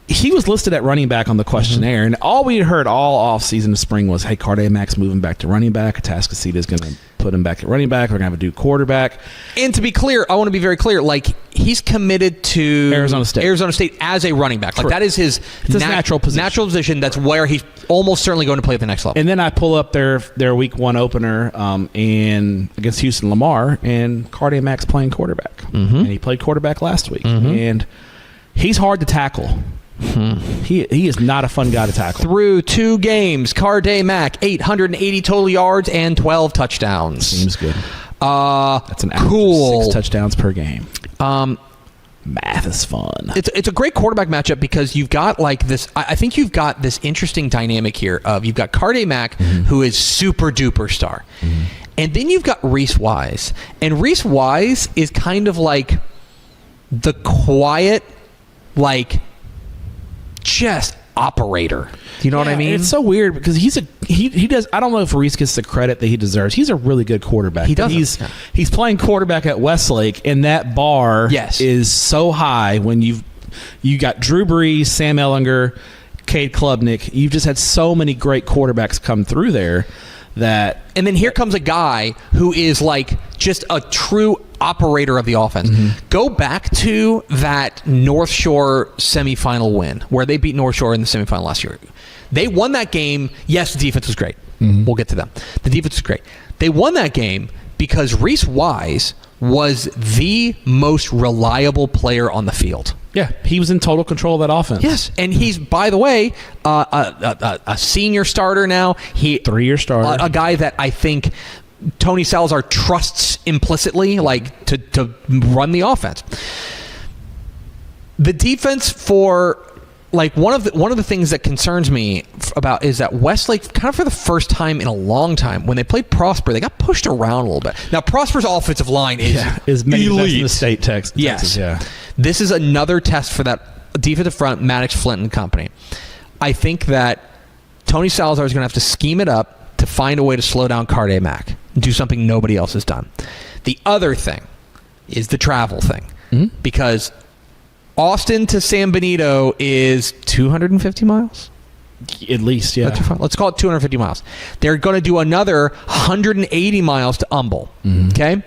He was listed at running back on the questionnaire, and all we heard all offseason of spring was, hey, Carde Mack's moving back to running back. Atascocita is going to put him back at running back. We're going to have a dude quarterback. And to be clear, I want to be very clear, like, he's committed to Arizona State as a running back. Like, that is his natural position. Natural position. That's where he's almost certainly going to play at the next level. And then I pull up their week one opener and against Houston Lamar, and Carde Mack's playing quarterback. And he played quarterback last week. And he's hard to tackle. He is not a fun guy to tackle. Through 2 games, Carde Mack, 880 total yards and 12 touchdowns. Seems good. That's an average cool. of 6 touchdowns per game. Math is fun. It's a great quarterback matchup because you've got like this. I think you've got this interesting dynamic here of you've got Carde Mack, who is super duper star, and then you've got Reese Wise, and Reese Wise is kind of like the quiet, like, just operator. Do you know what I mean? It's so weird because he does. I don't know if Reese gets the credit that he deserves. He's a really good quarterback. He does. He's playing quarterback at Westlake, and that bar is so high when you got Drew Brees, Sam Ehlinger, Cade Klubnik. You've just had so many great quarterbacks come through there. And then here comes a guy who is like just a true operator of the offense. Go back to that North Shore semifinal win where they beat North Shore in the semifinal last year. They won that game. Yes, the defense was great. We'll get to them. The defense was great. They won that game because Reese Wise was the most reliable player on the field. Yeah, he was in total control of that offense. Yes, and he's, by the way, a senior starter now. 3-year starter. A guy that I think Tony Salazar trusts implicitly, like, to run the offense. The defense for, like, one of the things that concerns me about is that Westlake, kind of for the first time in a long time, when they played Prosper, they got pushed around a little bit. Now, Prosper's offensive line is maybe elite. best in the state, Texas. Yes. Yeah. This is another test for that defensive front, Maddox, Flint, and company. I think that Tony Salazar is going to have to scheme it up to find a way to slow down Carde Mack, do something nobody else has done. The other thing is the travel thing, because Austin to San Benito is 250 miles? At least, yeah. Let's call it 250 miles. They're going to do another 180 miles to Humble. Okay?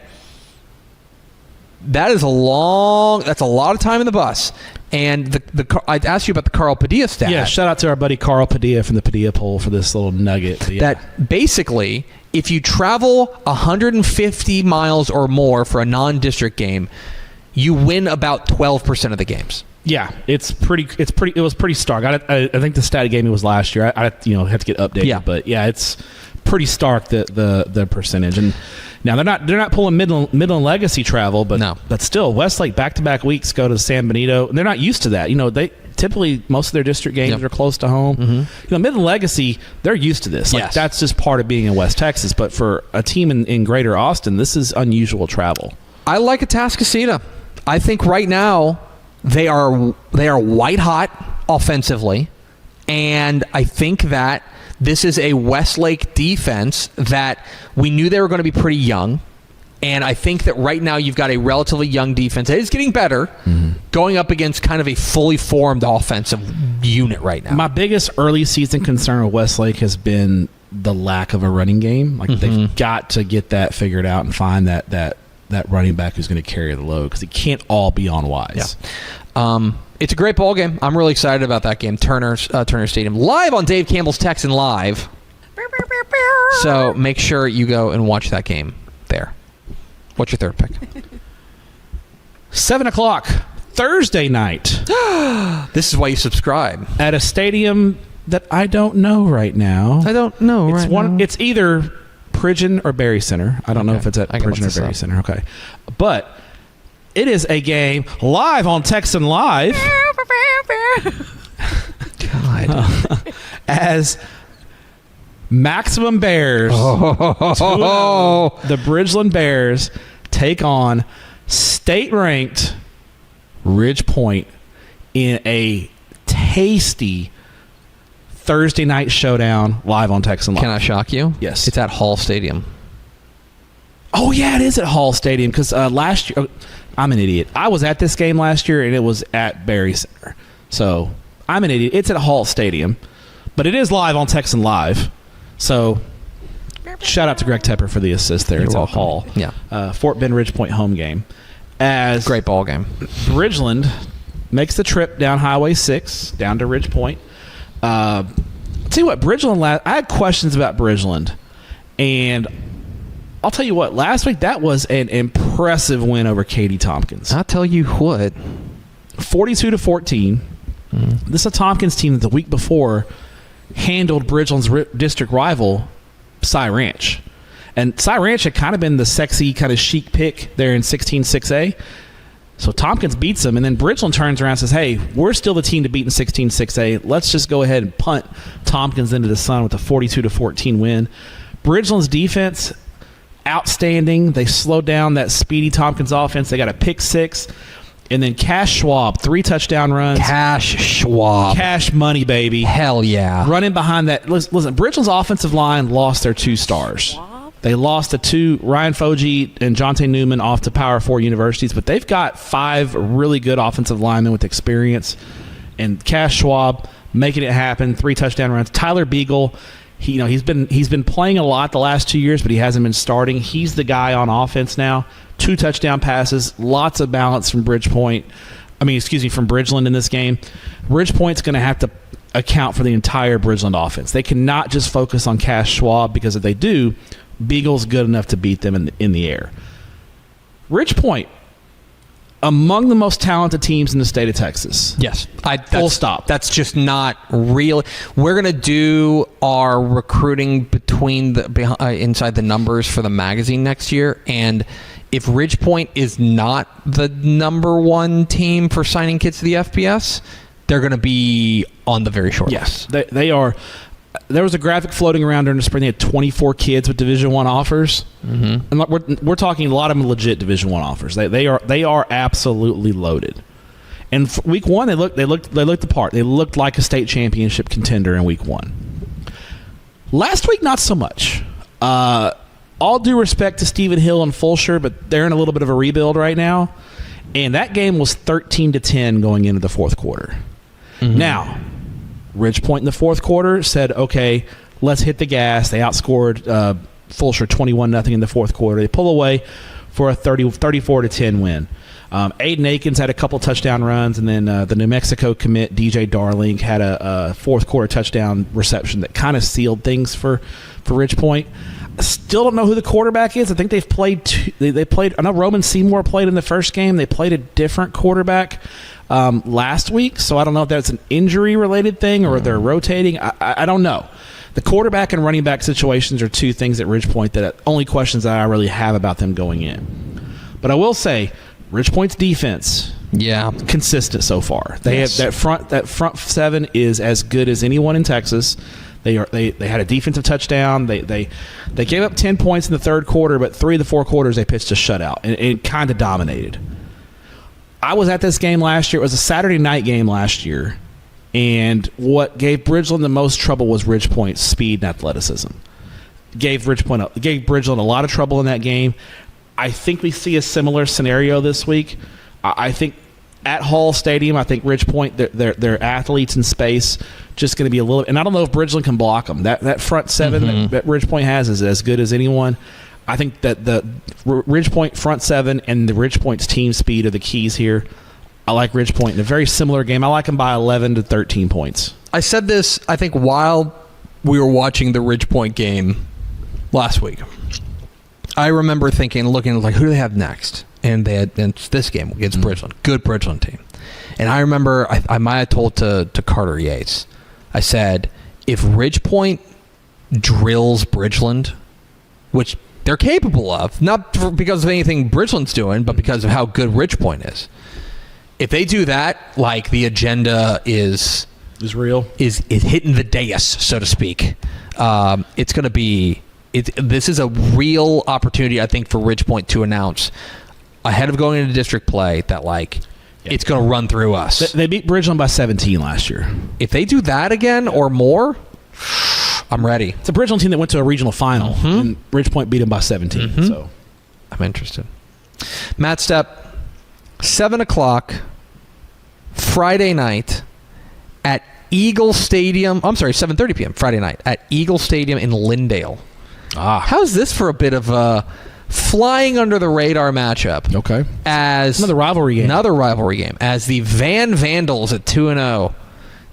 That's a lot of time in the bus. And I'd ask you about the Carl Padilla stat. Yeah, shout out to our buddy Carl Padilla from the Padilla poll for this little nugget. That basically, if you travel 150 miles or more for a non-district game, you win about 12% of the games. Yeah, it was pretty stark. I think the stat he gave me was last year. I have to get updated. Yeah. But yeah, it's pretty stark the percentage. And now they're not pulling Midland Legacy travel, but still Westlake back-to-back weeks go to San Benito. And they're not used to that. They typically most of their district games are close to home. Midland Legacy, they're used to this. Like that's just part of being in West Texas. But for a team in Greater Austin, this is unusual travel. I like Atascocita. I think right now they are white hot offensively. And I think that this is a Westlake defense that we knew they were going to be pretty young. And I think that right now you've got a relatively young defense. It is getting better, going up against kind of a fully formed offensive unit right now. My biggest early season concern with Westlake has been the lack of a running game. Like they've got to get that figured out and find that running back who's going to carry the load, because it can't all be on Wise. Yeah. It's a great ball game. I'm really excited about that game. Turner Stadium, live on Dave Campbell's Texan Live. So make sure you go and watch that game there. What's your third pick? 7 o'clock Thursday night. This is why you subscribe. At a stadium that I don't know right now. I don't know now. It's either Pridgeon or Berry Center. I don't know if it's at Pridgeon or Berry Center. Okay. But it is a game live on Texan Live. God. As Maximum Bears, the Bridgeland Bears, take on state-ranked Ridge Point in a tasty Thursday night showdown live on Texan Live. Can I shock you? Yes. It's at Hall Stadium. Oh, yeah, it is at Hall Stadium, because last year, I'm an idiot. I was at this game last year, and it was at Berry Center. So I'm an idiot. It's at Hall Stadium, but it is live on Texan Live. So shout out to Greg Tepper for the assist there. It's at Hall. Yeah. Fort Bend Ridge Point home game. As great ball game. Bridgeland makes the trip down Highway 6 down to Ridge Point. Tell you what, Bridgeland. I had questions about Bridgeland, and I'll tell you what. Last week that was an impressive win over Katy Tompkins. I'll tell you what. 42-14. This is a Tompkins team that the week before handled Bridgeland's district rival, Cy Ranch. And Cy Ranch had kind of been the sexy, kind of chic pick there in 16-6A. So Tompkins beats them, and then Bridgeland turns around and says, hey, we're still the team to beat in 16-6A. Let's just go ahead and punt Tompkins into the sun with a 42-14 win. Bridgeland's defense, outstanding. They slowed down that speedy Tompkins offense. They got a pick six. And then Cash Schwab, 3 touchdown runs. Cash Schwab. Cash money, baby. Hell yeah. Running behind that. Listen, Bridgeland's offensive line lost their 2 stars. They lost the 2, Ryan Fogy and Jonte Newman, off to Power 4 universities, but they've got 5 really good offensive linemen with experience. And Cash Schwab making it happen, 3 touchdown runs. Tyler Beagle, he's been playing a lot the last 2 years, but he hasn't been starting. He's the guy on offense now. 2 touchdown passes, lots of balance from from Bridgeland in this game. Bridgepoint's going to have to account for the entire Bridgeland offense. They cannot just focus on Cash Schwab, because if they do, Beagle's good enough to beat them in the air. Ridge Point, among the most talented teams in the state of Texas. Yes. Full stop. That's just not real. We're going to do our recruiting between inside the numbers for the magazine next year, and if Ridge Point is not the number 1 team for signing kids to the FBS, they're going to be on the very short list. Yes, they are. There was a graphic floating around during the spring. They had 24 kids with Division I offers, and we're talking a lot of them legit Division I offers. They are absolutely loaded. And for week 1, they looked the part. They looked like a state championship contender in week 1. Last week, not so much. All due respect to Stephen Hill and Fulsher, but they're in a little bit of a rebuild right now. And that game was 13-10 going into the fourth quarter. Now, Ridge Point in the fourth quarter said, okay, let's hit the gas. They outscored Fulsher 21-0 in the fourth quarter. They pull away for a 34-10 win. Aiden Akins had a couple touchdown runs, and then the New Mexico commit, DJ Darling, had a fourth quarter touchdown reception that kind of sealed things for Ridge Point. I still don't know who the quarterback is. I think they've played they played. I know Roman Seymour played in the first game. They played a different quarterback last week, so I don't know if that's an injury-related thing or they're rotating. I don't know. The quarterback and running back situations are 2 things at Ridge Point that only questions that I really have about them going in. But I will say, Ridge Point's defense, consistent so far. They have that front 7 is as good as anyone in Texas. They had a defensive touchdown. They gave up 10 points in the third quarter, but 3 of the 4 quarters they pitched a shutout and kind of dominated. I was at this game last year. It was a Saturday night game last year, And what gave Bridgeland the most trouble was Ridgepoint's speed and athleticism. Gave Bridgeland a lot of trouble in that game. I think we see a similar scenario this week. I think at Hall Stadium, I think Ridgepoint, their athletes in space, just going to be a little. And I don't know if Bridgeland can block them. That front seven that Ridgepoint has is as good as anyone. I think that the Ridgepoint front seven and the Ridgepoint's team speed are the keys here. I like Ridgepoint in a very similar game. I like them by 11 to 13 points. I said this, I think, while we were watching the Ridgepoint game last week. I remember looking like, who do they have next? And they had this game against Bridgeland. Good Bridgeland team. And I remember I might have told to Carter Yates, I said, if Ridgepoint drills Bridgeland, which they're capable of, not because of anything Bridgeland's doing, but because of how good Ridgepoint is. If they do that, like the agenda is real, is hitting the dais, so to speak. It's going to be. This is a real opportunity, I think, for Ridgepoint to announce ahead of going into district play that it's going to run through us. They beat Bridgeland by 17 last year. If they do that again or more, I'm ready. It's a Bridgeland team that went to a regional final, and Ridgepoint beat them by 17. So I'm interested. Matt Stepp, 7 o'clock Friday night at Eagle Stadium. I'm sorry, 7:30 p.m. Friday night at Eagle Stadium in Lindale. How's this for a bit of a flying under the radar matchup? Okay. As another rivalry game. As the Van Vandals at 2-0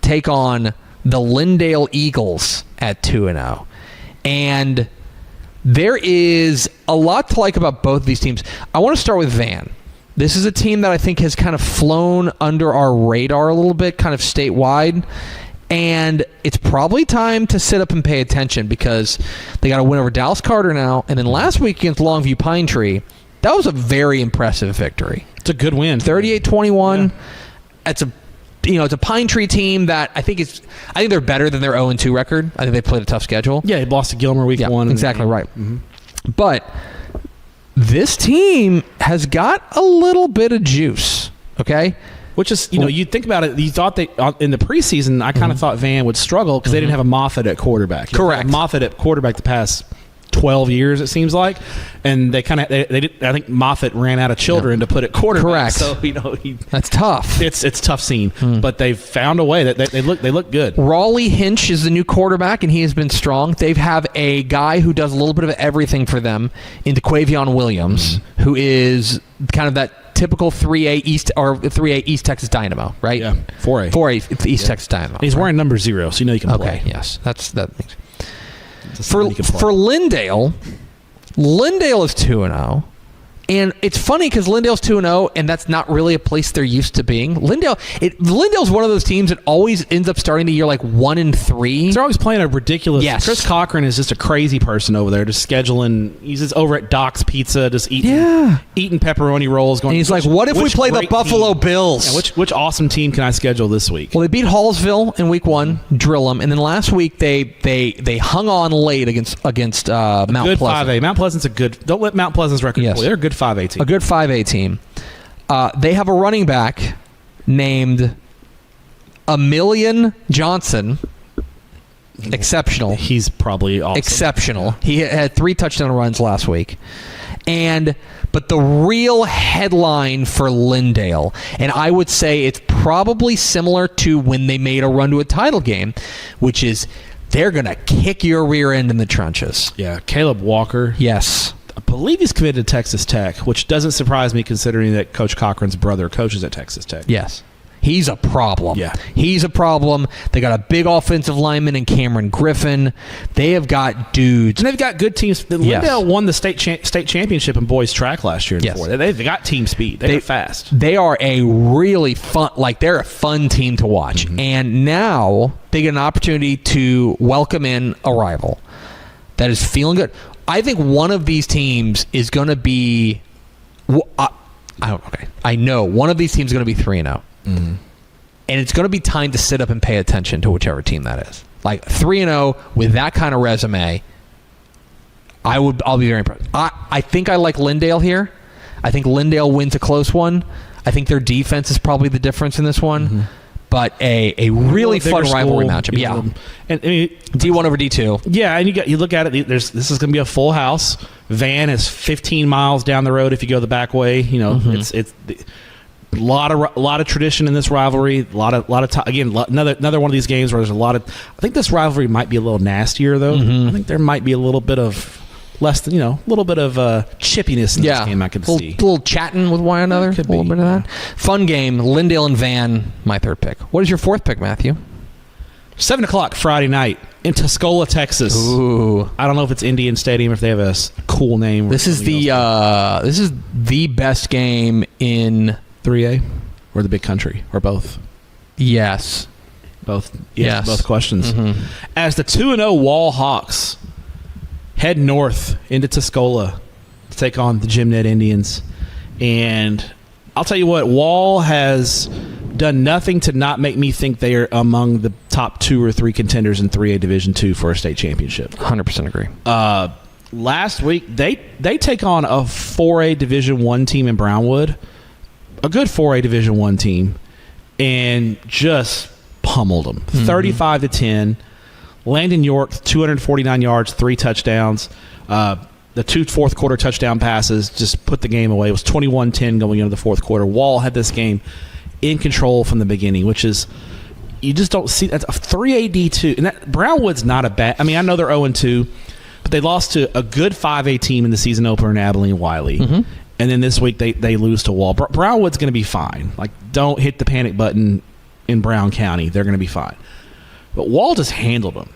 take on the Lindale Eagles at 2-0. And there is a lot to like about both of these teams. I want to start with Van. This is a team that I think has kind of flown under our radar a little bit, kind of statewide. And it's probably time to sit up and pay attention because they got a win over Dallas Carter now. And then last week against Longview Pine Tree, that was a very impressive victory. It's a good win. 38-21. Yeah. It's a Pine Tree team that I think they're better than their 0-2 record. I think they played a tough schedule. Yeah, they lost to Gilmer week 1. Exactly right. But this team has got a little bit of juice, okay? Which is, you think about it, you thought in the preseason, I kind of thought Van would struggle because they didn't have a Moffitt at quarterback. Correct. Moffitt at quarterback the past 12 years, it seems like. And they I think Moffitt ran out of children to put at quarterback. Correct. So, that's tough. It's a tough scene. But they've found a way that they look good. Raleigh Hinch is the new quarterback, and he has been strong. They have a guy who does a little bit of everything for them in DeQuavion Williams, who is kind of that typical 3A East or 3A East Texas Dynamo, right? Yeah, 4A East Texas Dynamo. He's wearing number 0, so you can play. Okay, yes, that makes. For Lindale is 2-0. And it's funny because Lindale's 2-0, and that's not really a place they're used to being. Lindale's one of those teams that always ends up starting the year 1-3. They're always playing a ridiculous. Yes. Chris Cochran is just a crazy person over there, just scheduling. He's just over at Doc's Pizza, just eating pepperoni rolls. Going. And he's like, "What if we play the Buffalo Bills? Yeah, which awesome team can I schedule this week?" Well, they beat Hallsville in week 1, drill them, and then last week they hung on late against Mount Pleasant. 5A. Mount Pleasant's a good. Don't let Mount Pleasant's record play. They're a good 5A team. A good 5A team. They have a running back named Emilian Johnson. Exceptional. He's probably awesome. Exceptional. He had 3 touchdown runs last week. But the real headline for Lindale, and I would say it's probably similar to when they made a run to a title game, which is they're going to kick your rear end in the trenches. Yeah, Caleb Walker. Yes. I believe he's committed to Texas Tech, which doesn't surprise me considering that Coach Cochran's brother coaches at Texas Tech. Yes. He's a problem. Yeah. He's a problem. They got a big offensive lineman in Cameron Griffin. They have got dudes. And they've got good teams. Lindale won the state championship in boys track last year. Yes. They've got team speed. They're fast. They are a really fun, they're a fun team to watch. And now they get an opportunity to welcome in a rival that is feeling good. I think one of these teams is going to be. I know one of these teams is going to be 3-0, and it's going to be time to sit up and pay attention to whichever team that is. 3-0 with that kind of resume, I'll be very impressed. I think I like Lindale here. I think Lindale wins a close one. I think their defense is probably the difference in this one. but a really fun rivalry matchup. Yeah, and I mean, D1 over D2. Yeah, and you look at it. This is going to be a full house. Van is 15 miles down the road if you go the back way. You know, it's a lot of tradition in this rivalry. A lot of time. Again, another one of these games where there's a lot of. I think this rivalry might be a little nastier though. I think there might be a little bit of less than a little bit of chippiness in this game. I could see a little chatting with one another. Could a little be, bit of that. Fun game. Lindale and Van. My third pick. What is your fourth pick, Matthew? 7:00 Friday night in Tuscola, Texas. Ooh. I don't know if it's Indian Stadium, if they have a cool name. This is the best game in 3A or the Big Country or both. Yes. Both. Yes. Both questions. As the 2-0 Wall Hawks head north into Tuscola to take on the Gymnet Indians, and I'll tell you what, Wall has done nothing to not make me think they are among the top 2 or 3 contenders in 3A Division II for a state championship. 100% agree. Last week they take on a 4A Division I team in Brownwood, a good 4A Division I team, and just pummeled them 35-10. Landon York 249 yards, 3 touchdowns. The 2 fourth quarter touchdown passes just put the game away. It was 21-10 going into the fourth quarter. Wall had this game in control from the beginning, which is, you just don't see that. 3A D2, and that Brownwood's not a bad. I mean, I know they're 0-2, but they lost to a good 5A team in the season opener in Abilene Wiley, and then this week they lose to Wall. Brownwood's going to be fine. Like, don't hit the panic button in Brown County. They're going to be fine. But Wall just handled them.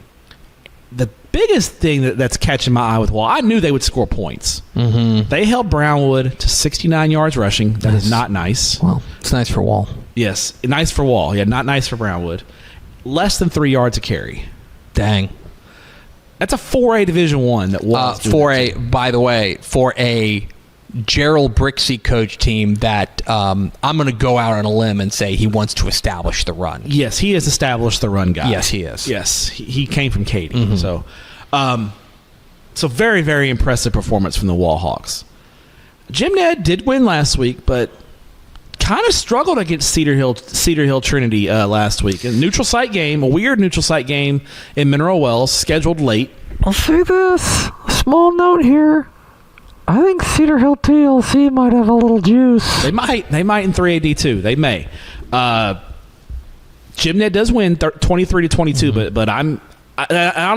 The biggest thing that's catching my eye with Wall, I knew they would score points. They held Brownwood to 69 yards rushing. That is not nice. Well, it's nice for Wall. Yes, nice for Wall. Yeah, not nice for Brownwood. Less than 3 yards a carry. Dang. That's a 4A Division I that Wall's doing. By the way, for a Gerald Brixey coach team that I'm going to go out on a limb and say he wants to establish the run. Yes, he has established the run guy. Yes, he is. Yes, he came from Katy. So very, very impressive performance from the Wall Hawks. Gymnet did win last week, but kind of struggled against Cedar Hill Trinity last week. A neutral site game, a weird neutral site game in Mineral Wells, scheduled late. I'll say this. Small note here. I think Cedar Hill TLC might have a little juice. They might in 3AD2. They may. Gymnet does win 23-22, but I don't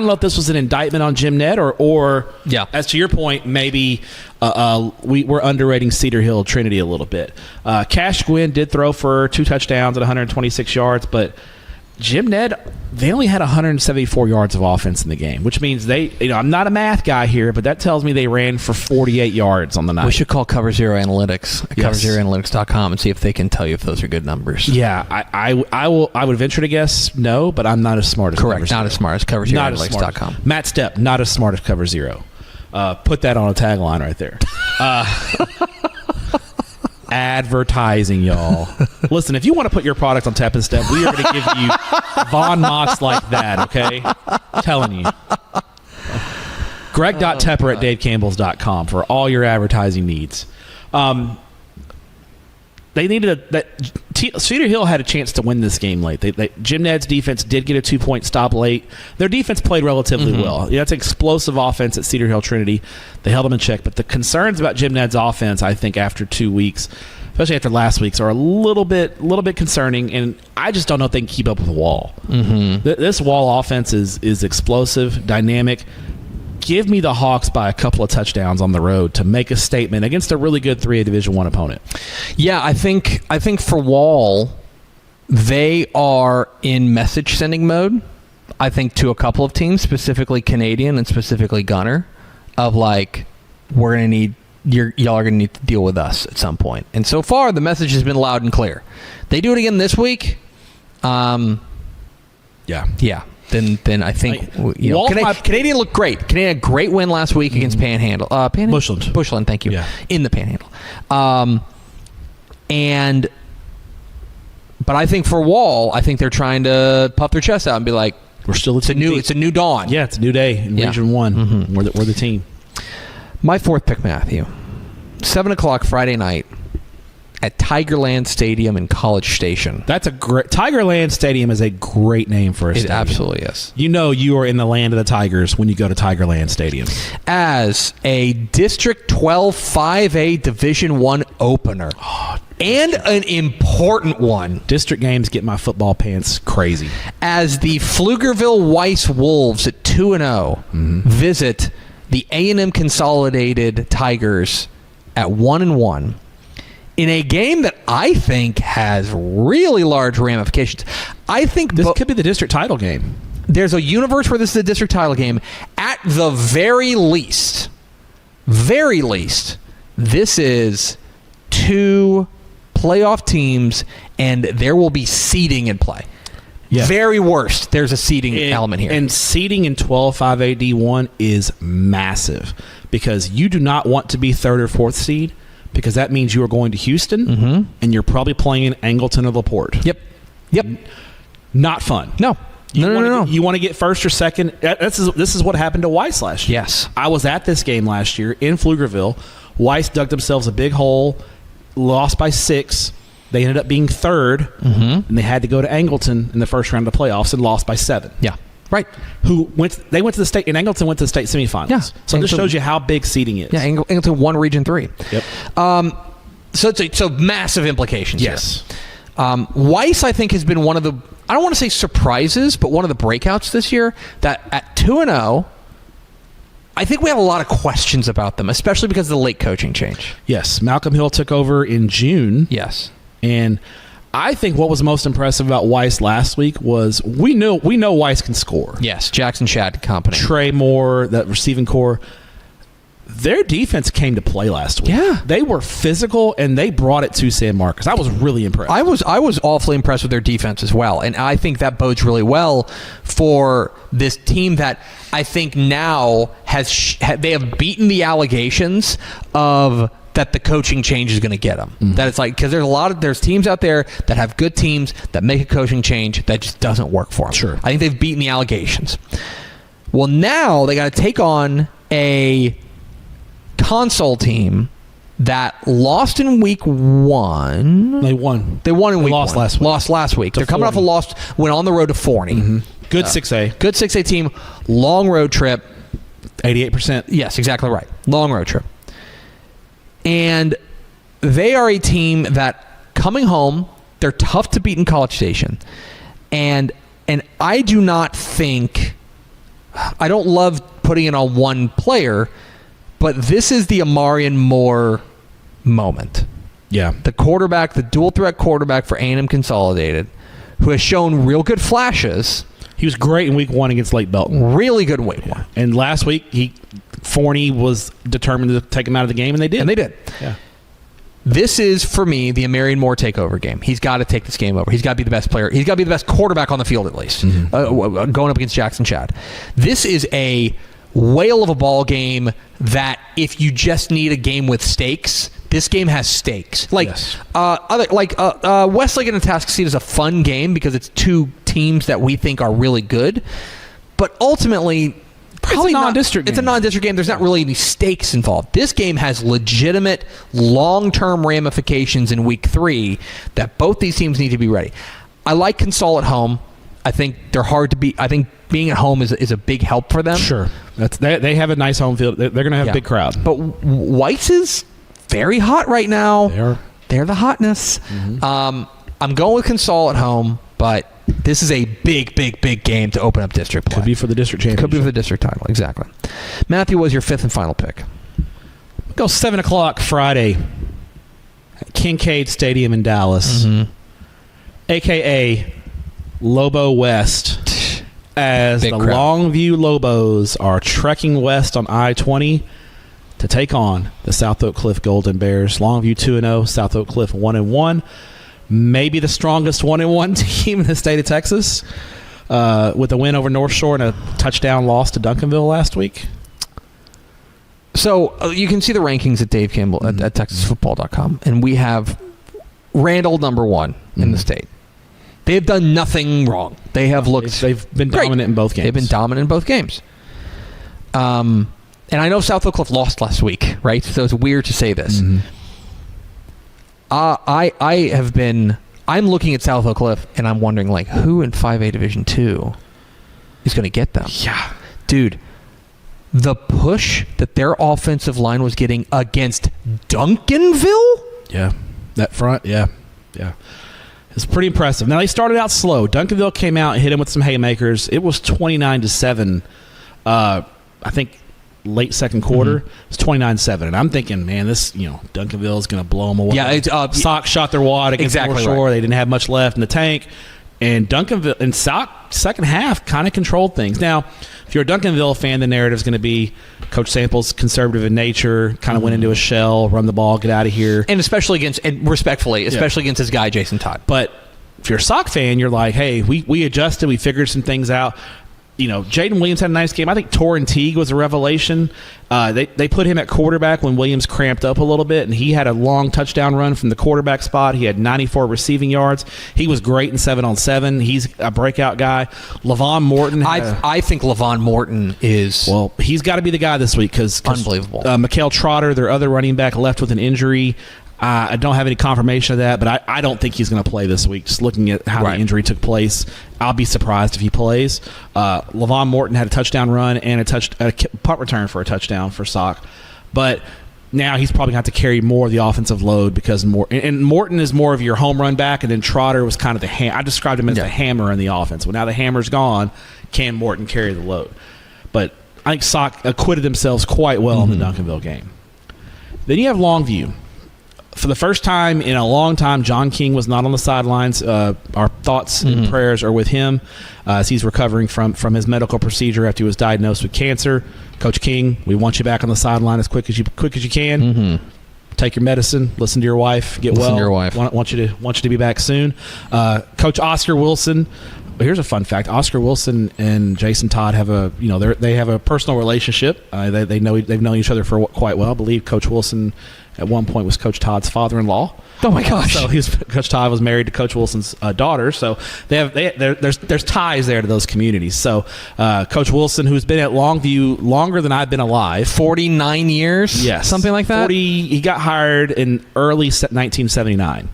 know if this was an indictment on Gymnet or as to your point, maybe we're underrating Cedar Hill Trinity a little bit. Cash Gwynn did throw for 2 touchdowns at 126 yards, but Gymnet, they only had 174 yards of offense in the game, which means I'm not a math guy here, but that tells me they ran for 48 yards on the night. We should call CoverZero Analytics at CoverZeroAnalytics.com and see if they can tell you if those are good numbers. Yeah, I would venture to guess no, but I'm not as smart as Correct, CoverZero. not as smart as CoverZeroAnalytics.com. Matt Stepp, not as smart as CoverZero. Put that on a tagline right there. Advertising, y'all. Listen, if you want to put your product on Tap and Step, we are going to give you Von Mott's like that, okay? I'm telling you. Greg.Tepper at DaveCampbells.com for all your advertising needs. They needed Cedar Hill had a chance to win this game late. Gymnet's defense did get a 2-point stop late. Their defense played relatively well. Yeah, it's an explosive offense at Cedar Hill Trinity. They held them in check. But the concerns about Gymnet's offense, I think, after 2 weeks, especially after last week's, are a little bit concerning. And I just don't know if they can keep up with the Wall. This Wall offense is explosive, dynamic. Give me the Hawks by a couple of touchdowns on the road to make a statement against a really good 3A Division I opponent. Yeah, I think for Wall, they are in message sending mode. I think to a couple of teams, specifically Canadian and specifically Gunner, of like, we're gonna need y'all are gonna need to deal with us at some point. And so far, the message has been loud and clear. They do it again this week. Yeah. Then I think Canadian looked great. Canadian had a great win last week against Panhandle. Bushland, thank you. Yeah. In the Panhandle. But I think for Wall, I think they're trying to puff their chest out and be like, it's a new dawn. Yeah, it's a new day in Region 1. We're the team. My fourth pick, Matthew. 7:00 Friday night at Tigerland Stadium in College Station. That's a great Tigerland Stadium is a great name for a stadium. It absolutely is. You know you are in the land of the Tigers when you go to Tigerland Stadium. As a District 12 5A Division I opener. And an important one. District games get my football pants crazy. As the Pflugerville Weiss Wolves at 2-0 visit the A&M Consolidated Tigers at 1-1 in a game that I think has really large ramifications. I think this could be the district title game. There's a universe where this is a district title game. At the very least, this is two playoff teams, and there will be seeding in play. Yeah. Very worst, there's a seeding element here. And seeding in 12-5A D1 is massive because you do not want to be third or fourth seed because that means you are going to Houston and you're probably playing in Angleton or LaPorte. Yep. Not fun. No. You want to get first or second. This is what happened to Weiss last year. Yes. I was at this game last year in Pflugerville. Weiss dug themselves a big hole, lost by 6. They ended up being third, and they had to go to Angleton in the first round of the playoffs and lost by 7. Yeah, right. They went to the state, and Angleton went to the state semifinals. Yeah. So this shows you how big seeding is. Yeah, Angleton won Region 3. Yep. So massive implications. Yes. Here. Weiss, I think, has been one of the, I don't want to say surprises, but one of the breakouts this year that at 2-0, I think we have a lot of questions about them, especially because of the late coaching change. Yes. Malcolm Hill took over in June. Yes. And I think what was most impressive about Weiss last week was we know Weiss can score. Yes, Jackson Shad Company. Trey Moore, that receiving core. Their defense came to play last week. Yeah. They were physical, and they brought it to San Marcos. I was really impressed. I was awfully impressed with their defense as well, and I think that bodes really well for this team that I think now they have beaten the allegations of that the coaching change is going to get them. That it's like, because there's teams out there that have good teams that make a coaching change that just doesn't work for them. Sure. I think they've beaten the allegations. Well, now they got to take on a console team that lost in week 1. They won. They won in week 1. Lost last week. Lost last week. They're coming off a loss, went on the road to Forney. Good 6A. Good 6A team. Long road trip. 88%. Yes, exactly right. Long road trip. And they are a team that coming home, they're tough to beat in College Station. And I do not think, I don't love putting it on one player, but this is the Amarian Moore moment. Yeah. The quarterback, the dual threat quarterback for A&M Consolidated, who has shown real good flashes. He was great in week 1 against Lake Belton. Really good in week 1. And last week, Forney was determined to take him out of the game, and they did. Yeah. This is, for me, the Amarian Moore takeover game. He's got to take this game over. He's got to be the best player. He's got to be the best quarterback on the field, at least, going up against Jackson Shad. This is a whale of a ball game that if you just need a game with stakes, this game has stakes. Westlake and Atascocita is a fun game because it's two teams that we think are really good, but ultimately, probably it's a non-district game. It's a non-district game. There's not really any stakes involved. This game has legitimate long-term ramifications in week 3 that both these teams need to be ready. I like Consol at home. I think they're hard to beat. I think being at home is a big help for them. Sure. They have a nice home field. They're going to have a big crowd. But Weiss is very hot right now. They're the hotness. I'm going with Consol at home, but this is a big, big, big game to open up district play. Could be for the district championship. Could be for the district title, exactly. Matthew, was your 5th and final pick? Go 7 o'clock Friday at Kincaid Stadium in Dallas, a.k.a. Lobo West, as Big the crowd. Longview Lobos are trekking west on I-20 to take on the South Oak Cliff Golden Bears. Longview 2-0, South Oak Cliff 1-1. Maybe the strongest 1-1 team in the state of Texas, with a win over North Shore and a touchdown loss to Duncanville last week. So you can see the rankings at Dave Campbell at TexasFootball.com, and we have Randall number 1 in the state. They have done nothing wrong. They have looked. They've been great. dominant in both games. They've been dominant in both games. And I know South Oak Cliff lost last week, right? So it's weird to say this. I'm looking at South Oak Cliff, and I'm wondering, like, who in 5A Division 2 is going to get them? Yeah. Dude, the push that their offensive line was getting against Duncanville? Yeah. That front, yeah. It's pretty impressive. Now, they started out slow. Duncanville came out and hit him with some haymakers. It was 29-7. I think late second quarter. It's 29-7. And I'm thinking, man, this, Duncanville is going to blow them away. Yeah, Sock shot their wad against exactly North Shore. right. They didn't have much left in the tank. And Duncanville and Sock, second half, kind of controlled things. Now, if you're a Duncanville fan, the narrative is going to be Coach Sample's conservative in nature, kind of went into a shell, run the ball, get out of here. And especially against his guy, Jason Todd. But if you're a Sock fan, you're like, hey, we adjusted, we figured some things out. Jaden Williams had a nice game. I think Torrin Teague was a revelation. They put him at quarterback when Williams cramped up a little bit, and he had a long touchdown run from the quarterback spot. He had 94 receiving yards. He was great in 7-on-7. He's a breakout guy. Levon Morton. I think Levon Morton is... Well, he's got to be the guy this week because unbelievable. Mikael Trotter, their other running back, left with an injury. I don't have any confirmation of that, but I don't think he's going to play this week. Just looking at how the injury took place, I'll be surprised if he plays. Levon Morton had a touchdown run and a punt return for a touchdown for Sock. But now he's probably going to have to carry more of the offensive load because Morton is more of your home run back, and then Trotter was kind of I described him as the hammer in the offense. Well, now the hammer's gone. Can Morton carry the load? But I think Sock acquitted themselves quite well in the Duncanville game. Then you have Longview. For the first time in a long time, John King was not on the sidelines. Our thoughts and prayers are with him as he's recovering from his medical procedure after he was diagnosed with cancer. Coach King, we want you back on the sideline as quick as you can. Take your medicine. Listen to your wife. Get well. Listen to your wife. Want you to be back soon. Coach Oscar Wilson. Here's a fun fact: Oscar Wilson and Jason Todd have they have a personal relationship. They've known each other for quite well. I believe Coach Wilson at one point was Coach Todd's father-in-law. Oh my gosh! So Coach Todd was married to Coach Wilson's daughter. So there's ties there to those communities. So Coach Wilson, who's been at Longview longer than I've been alive, 49 years, yes, something like that. He got hired in early 1979.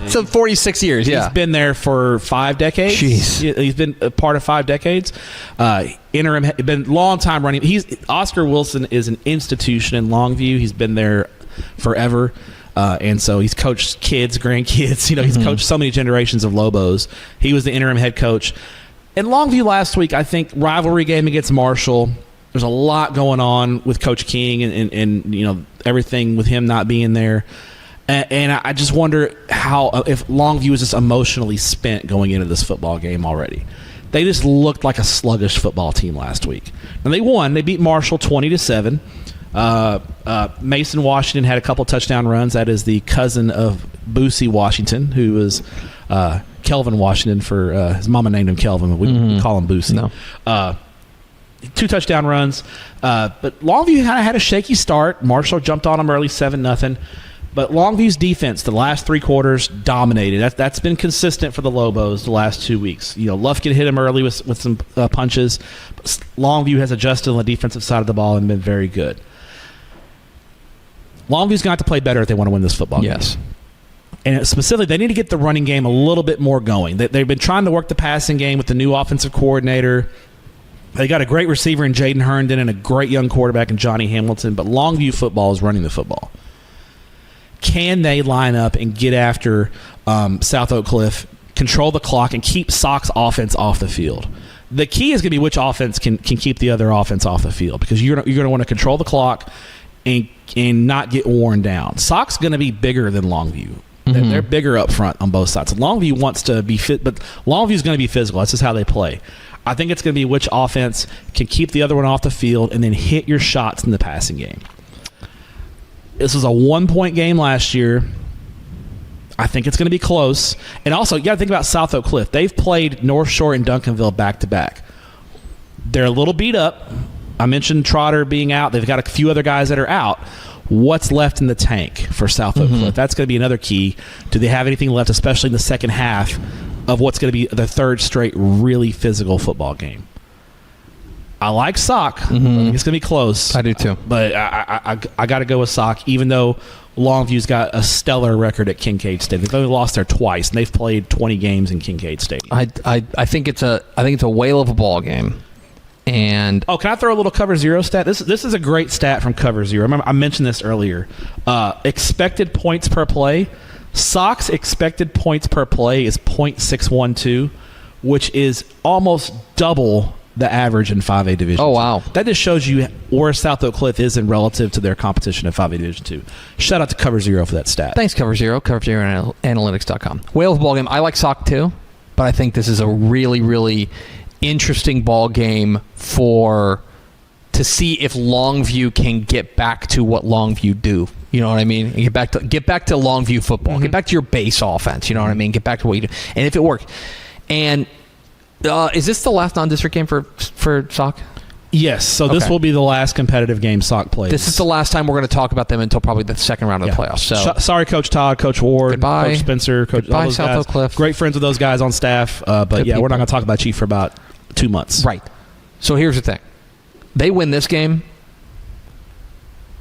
So 46 years. He's been there for 5 decades. Jeez. He's been a part of 5 decades. Interim, been long time running. Oscar Wilson is an institution in Longview. He's been there forever. And so he's coached kids, grandkids. He's coached so many generations of Lobos. He was the interim head coach. In Longview last week, I think rivalry game against Marshall. There's a lot going on with Coach King and everything with him not being there. And I just wonder if Longview is just emotionally spent going into this football game already. They just looked like a sluggish football team last week. And they won. They beat Marshall 20-7. Mason Washington had a couple touchdown runs. That is the cousin of Boosie Washington, who was Kelvin Washington for his mama named him Kelvin, but we call him Boosie. No. 2 touchdown runs. But Longview kind of had a shaky start. Marshall jumped on them early 7-0. But Longview's defense, the last 3 quarters, dominated. That's been consistent for the Lobos the last 2 weeks. Lufkin hit him early with some punches. But Longview has adjusted on the defensive side of the ball and been very good. Longview's going to have to play better if they want to win this football game. Yes. And specifically, they need to get the running game a little bit more going. They've been trying to work the passing game with the new offensive coordinator. They got a great receiver in Jaden Herndon and a great young quarterback in Johnny Hamilton, but Longview football is running the football. Can they line up and get after South Oak Cliff, control the clock, and keep Sock's offense off the field? The key is going to be which offense can keep the other offense off the field, because you're going to want to control the clock and not get worn down. Sock's going to be bigger than Longview. They're bigger up front on both sides. Longview wants to be fit, but Longview's going to be physical. That's just how they play. I think it's going to be which offense can keep the other one off the field and then hit your shots in the passing game. This was a 1-point game last year. I think it's going to be close. And also, you got to think about South Oak Cliff. They've played North Shore and Duncanville back-to-back. They're a little beat up. I mentioned Trotter being out. They've got a few other guys that are out. What's left in the tank for South Oak Cliff? That's going to be another key. Do they have anything left, especially in the second half, of what's going to be the third straight really physical football game? I like Sock. I think it's going to be close. I do too. But I got to go with Sock, even though Longview's got a stellar record at Kincaid State. They've only lost there twice, and they've played 20 games in Kincaid State. I think it's a whale of a ball game. And can I throw a little CoverZero stat? This is a great stat from CoverZero. Remember, I mentioned this earlier. Expected points per play. Sock's expected points per play is .612, which is almost double the average in 5A Division. Oh, wow. That just shows you where South Oak Cliff is in relative to their competition in 5A Division 2. Shout out to CoverZero for that stat. Thanks, CoverZero, CoverZeroAnalytics.com. Whale of a ball game. I like Sock too, but I think this is a really, really interesting ball game to see if Longview can get back to what Longview do. You know what I mean? And get back to Longview football. Get back to your base offense. You know what I mean? Get back to what you do. And if it works. And is this the last non-district game for Sock? Yes. So this will be the last competitive game Sock plays. This is the last time we're going to talk about them until probably the second round of the playoffs. So sorry, Coach Todd, Coach Ward, goodbye. Coach Spencer, Coach Goodbye, all those South guys. Oak Cliff. Great friends with those guys on staff. But Good yeah, people. we're not going to talk about you for about 2 months. Right. So here's the thing. They win this game,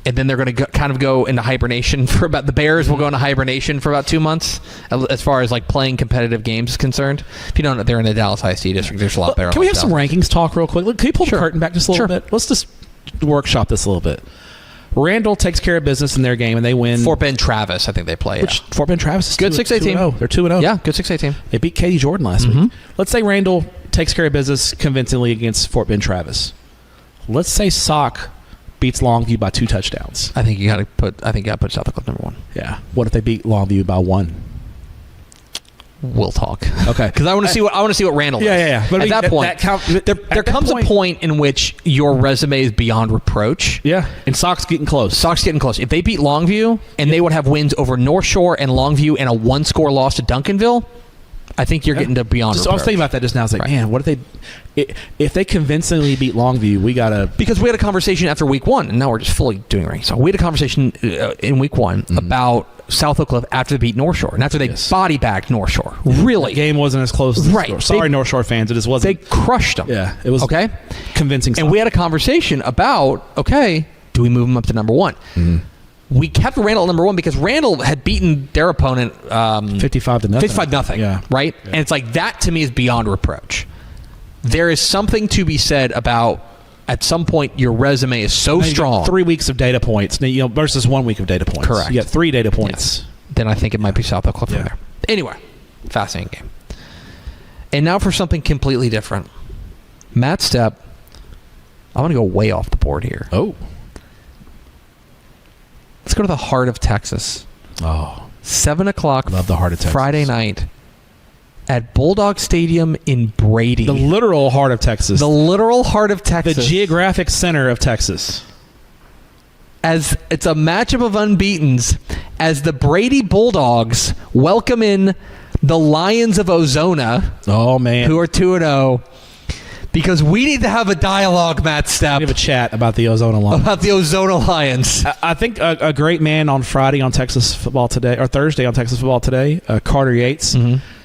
and then they're going to kind of go into hibernation for about. The Bears will go into hibernation for about 2 months, as far as like playing competitive games is concerned. If you don't know, they're in the Dallas ISD district. There's a lot better. Can we have some rankings talk real quick? Can you pull the curtain back just a little bit? Let's just workshop this a little bit. Randall takes care of business in their game, and they win. Fort Bend Travis, I think they play. Fort Bend Travis is good 6A team. They're 2-0. Yeah, good 6A team. They beat Katie Jordan last week. Let's say Randall takes care of business convincingly against Fort Bend Travis. Let's say Sock beats Longview by 2 touchdowns. I think you got to put South Oak Cliff number 1. Yeah. What if they beat Longview by 1? We'll talk. Okay. Because I want to see what Randall does. Yeah. But at that point, there comes a point in which your resume is beyond reproach. Yeah. And Sock's getting close. If they beat Longview and they would have wins over North Shore and Longview and a 1-score loss to Duncanville, I think you're getting to beyond reproach. I was thinking about that just now. I was like, man, what if they convincingly beat Longview? We got to... Because we had a conversation after week 1, and now we're just fully doing rankings. So we had a conversation in week 1 about South Oak Cliff after they beat North Shore and after they body bagged North Shore. Really? The game wasn't as close as the score. Sorry, North Shore fans. It just wasn't. They crushed them. Yeah. It was convincing stuff. And we had a conversation about, do we move them up to number 1? We kept Randall at number 1 because Randall had beaten their opponent 55-0. 55-0. Yeah. Right? Yeah. And it's like that to me is beyond reproach. There is something to be said about at some point your resume is so strong. 3 weeks of data points, versus 1 week of data points. Correct. You got 3 data points. Yeah. Then I think it might be South Oak Cliff from there. Anyway, fascinating game. And now for something completely different. Matt Stepp, I'm going to go way off the board here. Oh. Let's go to the heart of Texas. Oh. 7 o'clock Love the heart of Texas. Friday night at Bulldog Stadium in Brady. The literal heart of Texas. The literal heart of Texas. The geographic center of Texas. As it's a matchup of unbeatens, as the Brady Bulldogs welcome in the Lions of Ozona. Oh, man. Who are 2-0. Because we need to have a dialogue, Matt Stepp. We have a chat about the Ozona Lions. About the Ozona Lions. I think a great man on Friday on Texas Football Today, or Thursday on Texas Football Today, Carter Yates,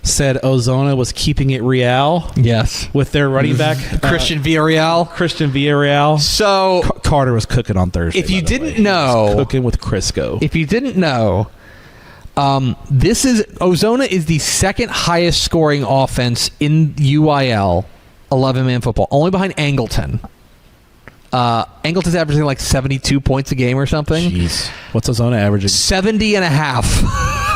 said Ozona was keeping it real. Yes. With their running back. Christian Villarreal. So Carter was cooking on Thursday. If you didn't know. Cooking with Crisco. If you didn't know, Ozona is the second highest scoring offense in UIL. 11-man football, only behind Angleton. Angleton's averaging like 72 points a game or something. Jeez. What's Ozona averaging? 70 and a half.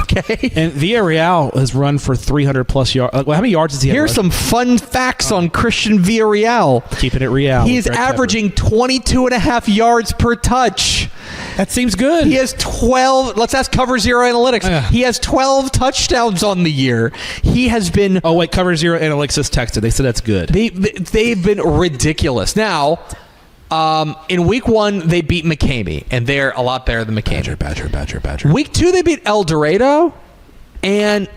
Okay. And Villarreal has run for 300-plus yards. How many yards does he have? Here's some fun facts on Christian Villarreal. Keeping it real. He is averaging 22 and a half yards per touch. That seems good. He has 12. Let's ask CoverZero Analytics. He has 12 touchdowns on the year. He has been. Oh, wait. CoverZero Analytics just texted. They said that's good. They've been ridiculous. Now, in week 1, they beat McCamey, and they're a lot better than McCamey. Badger. Week 2, they beat El Dorado, and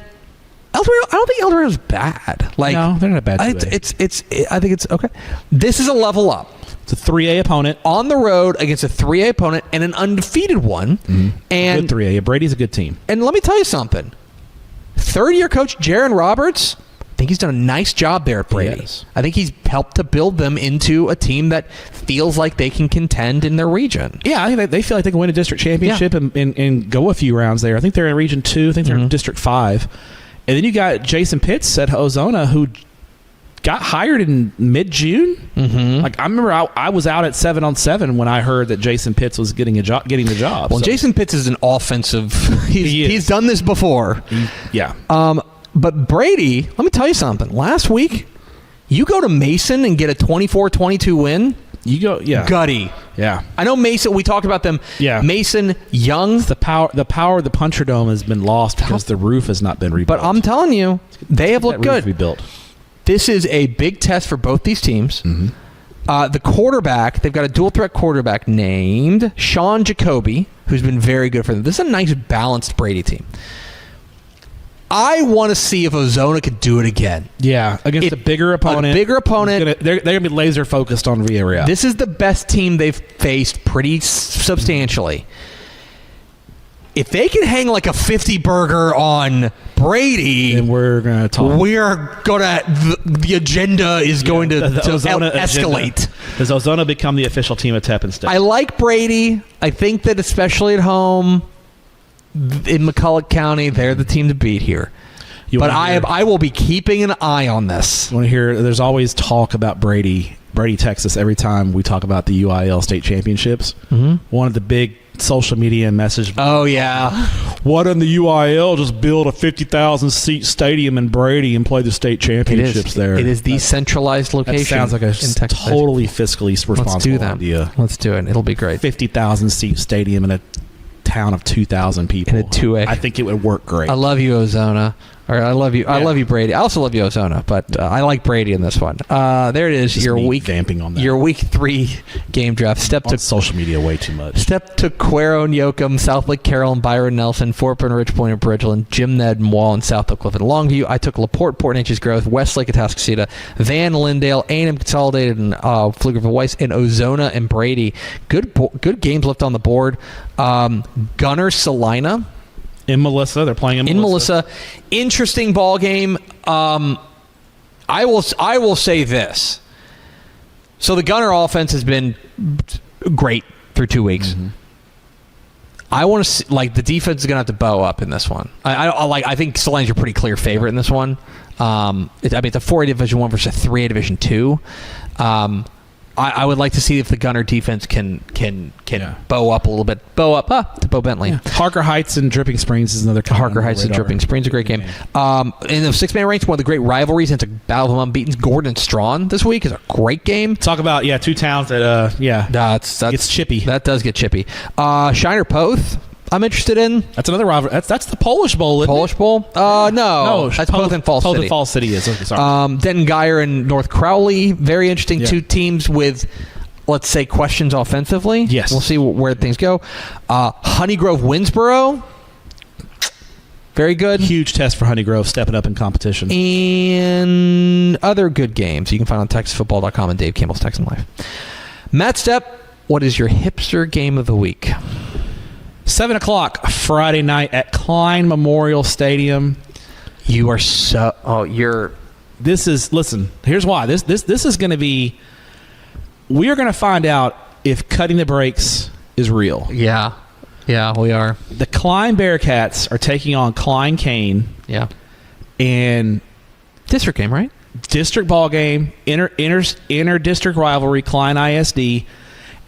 El Dorado, I don't think El Dorado's bad. No, they're not bad. I think it's okay. This is a level up. It's a 3A opponent. On the road against a 3A opponent and an undefeated one. And good 3A. Brady's a good team. And let me tell you something. Third-year coach Jaron Roberts, think he's done a nice job there at Brady. Yes. I think he's helped to build them into a team that feels like they can contend in their region. Yeah, I think they feel like they can win a district championship and go a few rounds there. I think they're in Region 2. I think they're in District 5. And then you got Jason Pitts at Ozona, who got hired in mid-June. Like, I remember I was out at 7-on-7 when I heard that Jason Pitts was getting the job. Well, So, Jason Pitts is an offensive. He's done this before. yeah. But Brady, let me tell you something. Last week, you go to Mason and get a 24-22 win. You go, yeah. Gutty. Yeah. I know Mason. We talked about them. Yeah. Mason, Young. The power of the Puncher Dome has been lost because the roof has not been rebuilt. But I'm telling you, they have looked good. Rebuilt. This is a big test for both these teams. The quarterback, they've got a dual-threat quarterback named Sean Jacoby, who's been very good for them. This is a nice, balanced Brady team. I want to see if Ozona could do it again. Yeah, against a bigger opponent. They're going to be laser focused on Villarreal. This is the best team they've faced pretty substantially. If they can hang like a 50 burger on Brady, and we're going to talk. The agenda is going to escalate. Does Ozona become the official team of Tepp and Stepp? I like Brady. I think that especially at home in McCulloch County, they're the team to beat here. But I will be keeping an eye on this. You want to hear? There's always talk about Brady. Brady texts us every time we talk about the UIL state championships. One of the big social media message. Oh, yeah. Why doesn't the UIL just build a 50,000 seat stadium in Brady and play the state championships there? It is the centralized location. That sounds like a totally fiscally responsible idea. Let's do it. It'll be great. 50,000 seat stadium in a town of 2,000 people. In a 2A. I think it would work great. I love you, Ozona. Or I love you. Yeah. I love you, Brady. I also love you, Ozona, but I like Brady in this one. There it is. Just your week vamping on that. Your week 3 game draft. Stepp took social media way too much. Stepp took Cuero and Yoakum, South Lake Carroll and Byron Nelson, Fort Bend, Ridge Point and Bridgeland, Jim Ned and Wall and South Oak Cliff and Longview. I took LaPorte, Port Neches Growth, Westlake, Atascocita, Van Lindale, A&M Consolidated and Pflugerville Weiss, and Ozona and Brady. Good games left on the board. Gunner Salina. In Melissa, they're playing in Melissa. Interesting ball game. I will say this. So the Gunner offense has been great through 2 weeks. I want to see, the defense is going to have to bow up in this one. I think Salina's a pretty clear favorite in this one. It's a 4A Division 1 versus a 3A Division 2. I would like to see if the Gunner defense can bow up a little bit. To Bo Bentley. Yeah. Harker Heights and Dripping Springs is another. Harker Heights and Dripping Springs, a great game. In the 6-man ranks, one of the great rivalries, and it's a battle of unbeaten. Gordon and Strawn this week is a great game. Talk about 2 towns that it's chippy. That does get chippy. Shiner Poth. I'm interested in. That's another rivalry. That's the Polish Bowl, isn't Polish Bowl? No. That's Poth and Falls City. Poth and Falls City is. Sorry. Denton Geyer and North Crowley. Very interesting. Yeah. 2 teams with, let's say, questions offensively. Yes. We'll see where things go. Honeygrove Winsboro. Very good. Huge test for Honeygrove, stepping up in competition. And other good games you can find on TexasFootball.com and Dave Campbell's Texan Life. Matt Stepp, what is your hipster game of the week? 7 o'clock Friday night at Klein Memorial Stadium. You are so. Oh, you're. This is. Listen. Here's why. This is going to be. We are going to find out if cutting the brakes is real. Yeah, we are. The Klein Bearcats are taking on Klein Kane. Yeah. And district game, right? District ball game. Inter district rivalry. Klein ISD,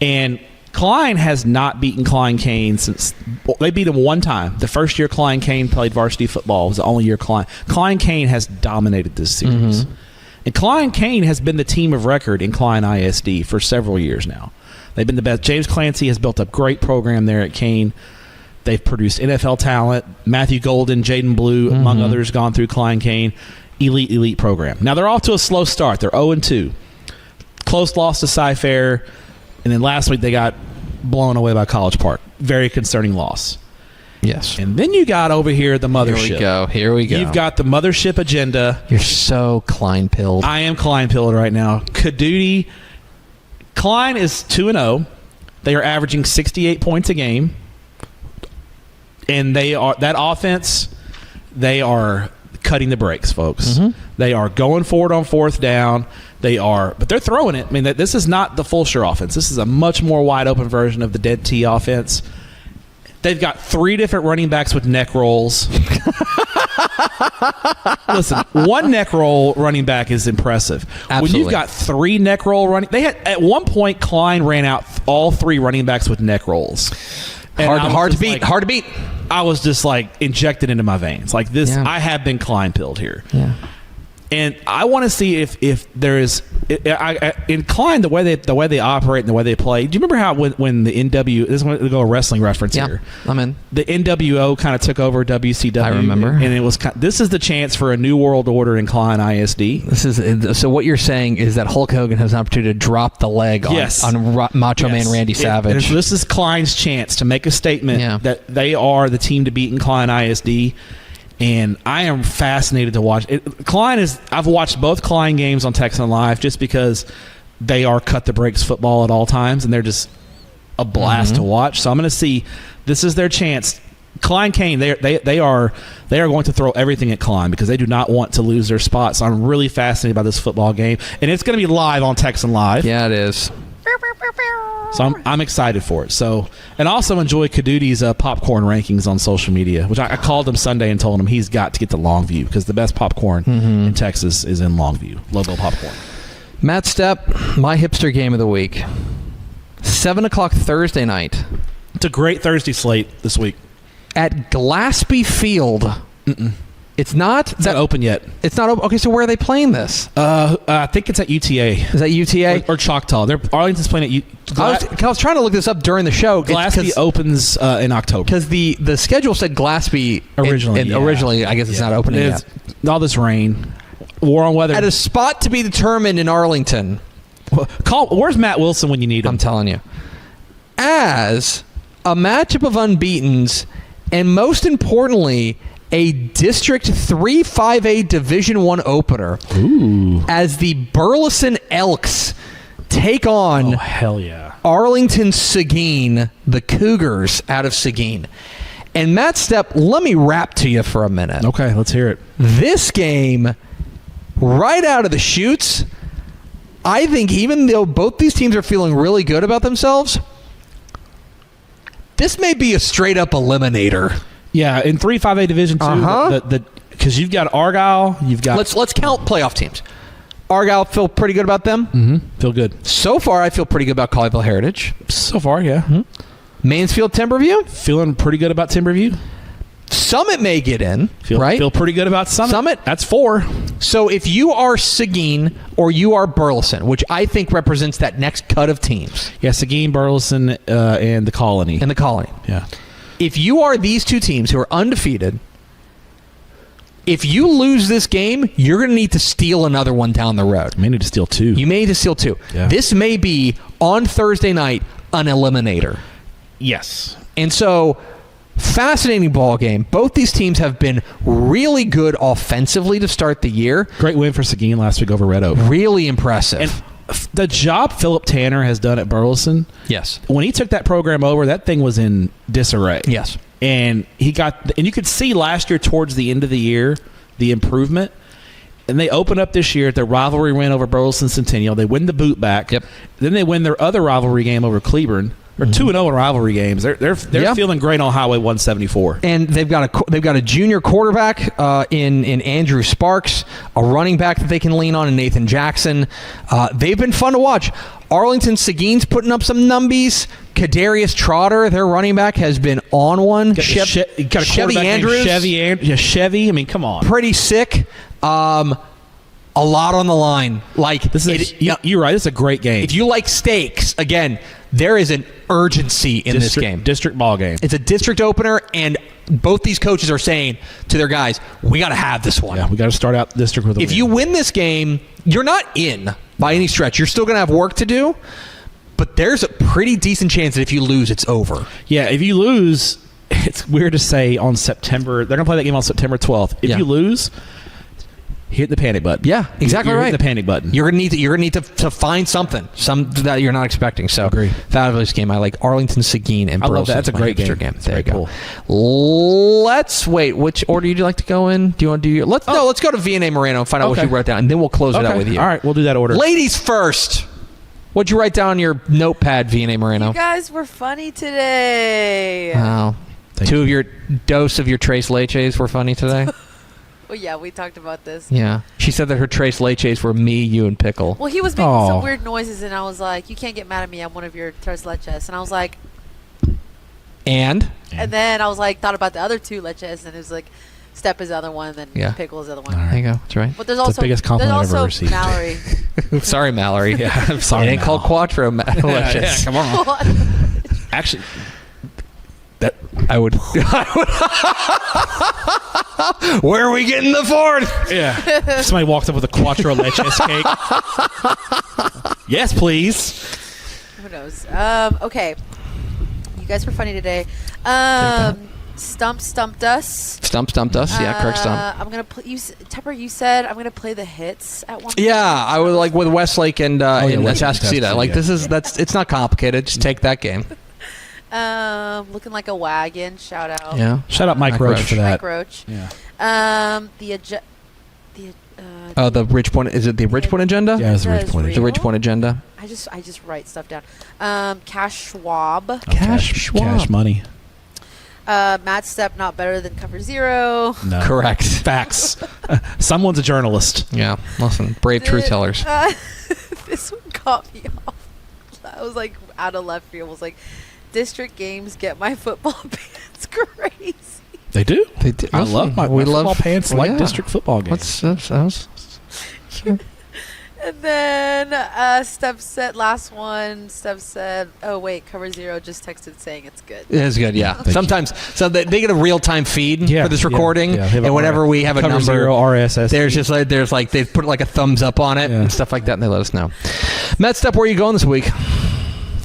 and Klein has not beaten Klein Kane since they beat him one time. The first year Klein Kane played varsity football was the only year Klein Kane has dominated this series. And Klein Kane has been the team of record in Klein ISD for several years now. They've been the best. James Clancy has built a great program there at Kane. They've produced NFL talent. Matthew Golden, Jaden Blue, among others, gone through Klein Kane. Elite program. Now they're off to a slow start. They're 0-2. Close loss to Cy-Fair. And then last week they got blown away by College Park. Very concerning loss. Yes. And then you got over here the mothership. Here we go. You've got the mothership agenda. You're so Klein-pilled. I am Klein-pilled right now. Kadooty. Klein is 2-0. They are averaging 68 points a game. And they are that offense, they are cutting the brakes, folks. They are going forward on fourth down. But they're throwing it. I mean, this is not the Fulsher offense. This is a much more wide open version of the dead T offense. They've got 3 different running backs with neck rolls. Listen, 1 neck roll running back is impressive. Absolutely. When you've got 3 neck roll running, they had at one point Klein ran out all 3 running backs with neck rolls. And Hard to beat. Hard to beat. I was just like injected into my veins. Like this, Yeah. I have been Klein pilled here. Yeah. And I want to see if there is in Klein, the way they operate and the way they play. Do you remember how when the NW, this is going to go a wrestling reference here. I'm in. The NWO kind of took over WCW. I remember. And it was this is the chance for a new world order in Klein ISD. So what you're saying is that Hulk Hogan has an opportunity to drop the leg on Macho Man Randy Savage. And so this is Klein's chance to make a statement that they are the team to beat in Klein ISD. And I am fascinated to watch it. I've watched both Klein games on Texan Live just because they are cut the brakes football at all times, and they're just a blast to watch. So I'm going to see. This is their chance. Klein Kane, they are going to throw everything at Klein because they do not want to lose their spot. So I'm really fascinated by this football game, and it's going to be live on Texan Live. Yeah, it is. So I'm excited for it. So, and also enjoy Kaduti's popcorn rankings on social media, which I called him Sunday and told him he's got to get to Longview because the best popcorn in Texas is in Longview. Lobo popcorn. Matt Stepp, my hipster game of the week. 7 o'clock Thursday night. It's a great Thursday slate this week. At Glaspie Field. It's not. It's not open yet. It's not open. Okay, so where are they playing this? I think it's at UTA. Is that UTA? Or Choctaw. Arlington's playing at I was trying to look this up during the show. Glaspie opens in October. Because the schedule said Glaspie originally. Originally, I guess it's not opening yet. All this rain. War on weather. At a spot to be determined in Arlington. Where's Matt Wilson when you need him? I'm telling you. As a matchup of unbeatens, and most importantly, a District 3-5A Division I opener. Ooh. As the Burleson Elks take on hell yeah. Arlington Seguin, the Cougars out of Seguin. And Matt Stepp, let me rap to you for a minute. Okay, let's hear it. This game, right out of the chutes, I think even though both these teams are feeling really good about themselves, this may be a straight-up eliminator. Yeah, in 3-5A Division II, because you've got Argyle, you've got... Let's count playoff teams. Argyle, feel pretty good about them? Mm-hmm. Feel good. So far, I feel pretty good about Colleyville Heritage. So far, yeah. Mm-hmm. Mansfield Timberview? Feeling pretty good about Timberview. Summit may get in, right? Feel pretty good about Summit. That's 4. So if you are Seguin or you are Burleson, which I think represents that next cut of teams. Yeah, Seguin, Burleson, and the Colony. Yeah. If you are these two teams who are undefeated, if you lose this game, you're going to need to steal another one down the road. You may need to steal 2. You may need to steal 2. Yeah. This may be, on Thursday night, an eliminator. Yes. And so, fascinating ball game. Both these teams have been really good offensively to start the year. Great win for Seguin last week over Red Oak. Really impressive. And the job Philip Tanner has done at Burleson. Yes. When he took that program over, that thing was in disarray. Yes. And you could see last year towards the end of the year the improvement. And they open up this year at their rivalry win over Burleson Centennial. They win the boot back. Yep. Then they win their other rivalry game over Cleburne. They're 2-0 in rivalry games. They're feeling great on Highway 174. And they've got a junior quarterback in Andrew Sparks, a running back that they can lean on in Nathan Jackson. They've been fun to watch. Arlington Seguin's putting up some numbies. Kadarius Trotter, their running back, has been on one. Got a Chevy Andrews. Chevy. I mean, come on. Pretty sick. A lot on the line. You're right. It's a great game. If you like stakes, again, there is an urgency in this game. District ball game. It's a district opener, and both these coaches are saying to their guys, we got to have this one. Yeah, we got to start out district with a win. If you win this game, you're not in by any stretch. You're still going to have work to do, but there's a pretty decent chance that if you lose, it's over. Yeah, if you lose, it's weird to say on September. They're going to play that game on September 12th. If you lose, hit the panic button. Yeah, exactly You're right. hitting the panic button. You're gonna need to find something that you're not expecting. So Agree. Fabulous game. I like Arlington Seguin and I love Burleson. that. That's a great Hipster game. There you Very go. Let's wait. Which order would you like to go in? Do you want to do your? Let's go to VNA Moreno and find out what you wrote down, and then we'll close it out with you. All right, we'll do that order. Ladies first. What'd you write down on your notepad, VNA Moreno? You guys were funny today. Wow. Two of your dose of your Tres Leches were funny today. Well, yeah, we talked about this. Yeah. She said that her Tres Leches were me, you, and Pickle. Well, he was making some weird noises, and I was like, "You can't get mad at me. I'm one of your tres leches." And I was like, And then I was like, thought about the other two leches, and it was like, Stepp is the other one, and then Pickle is the other one. There you go. That's right. But there's It's also the biggest compliment I've ever received. Mallory. Sorry, Mallory. Yeah, I'm sorry. It ain't called Quattro Leches. Yeah, come on. Actually, that I would. Where are we getting the fourth? yeah. Somebody walks up with a Quattro Leches cake. Yes, please. Who knows? Okay. You guys were funny today. Stumped us. Stumped us. Yeah, correct stump. I'm gonna play. Tepper, you said I'm gonna play the hits at one. Yeah, I would like with Westlake and Westlake, Atascocita. Like it's not complicated. Just take that game. Looking like a wagon. Shout out. Yeah. Shout out Mike Roach for that. Mike Roach. Yeah. The Ridgepoint. Is it the Ridgepoint agenda? Yeah, it's the That is Ridgepoint. The real. Ridgepoint agenda. I just write stuff down. Cash Schwab. Cash Schwab. Cash money. Matt Stepp not better than CoverZero. No. Correct. Facts. Someone's a journalist. Yeah. Listen, brave truth tellers. This one caught me off. I was like out of left field. I was like, district games get my football pants crazy. They do. They do. I Listen, love my football pants well, like yeah. district football games. And then Stepp said, last one, Stepp said, oh, wait, CoverZero just texted saying it's good. It is good, yeah. Sometimes, so they get a real-time feed for this recording, They have and whenever we have a number, CoverZero RSS. there's like they put like a thumbs up on it and stuff like that, and they let us know. Matt Stepp, where are you going this week?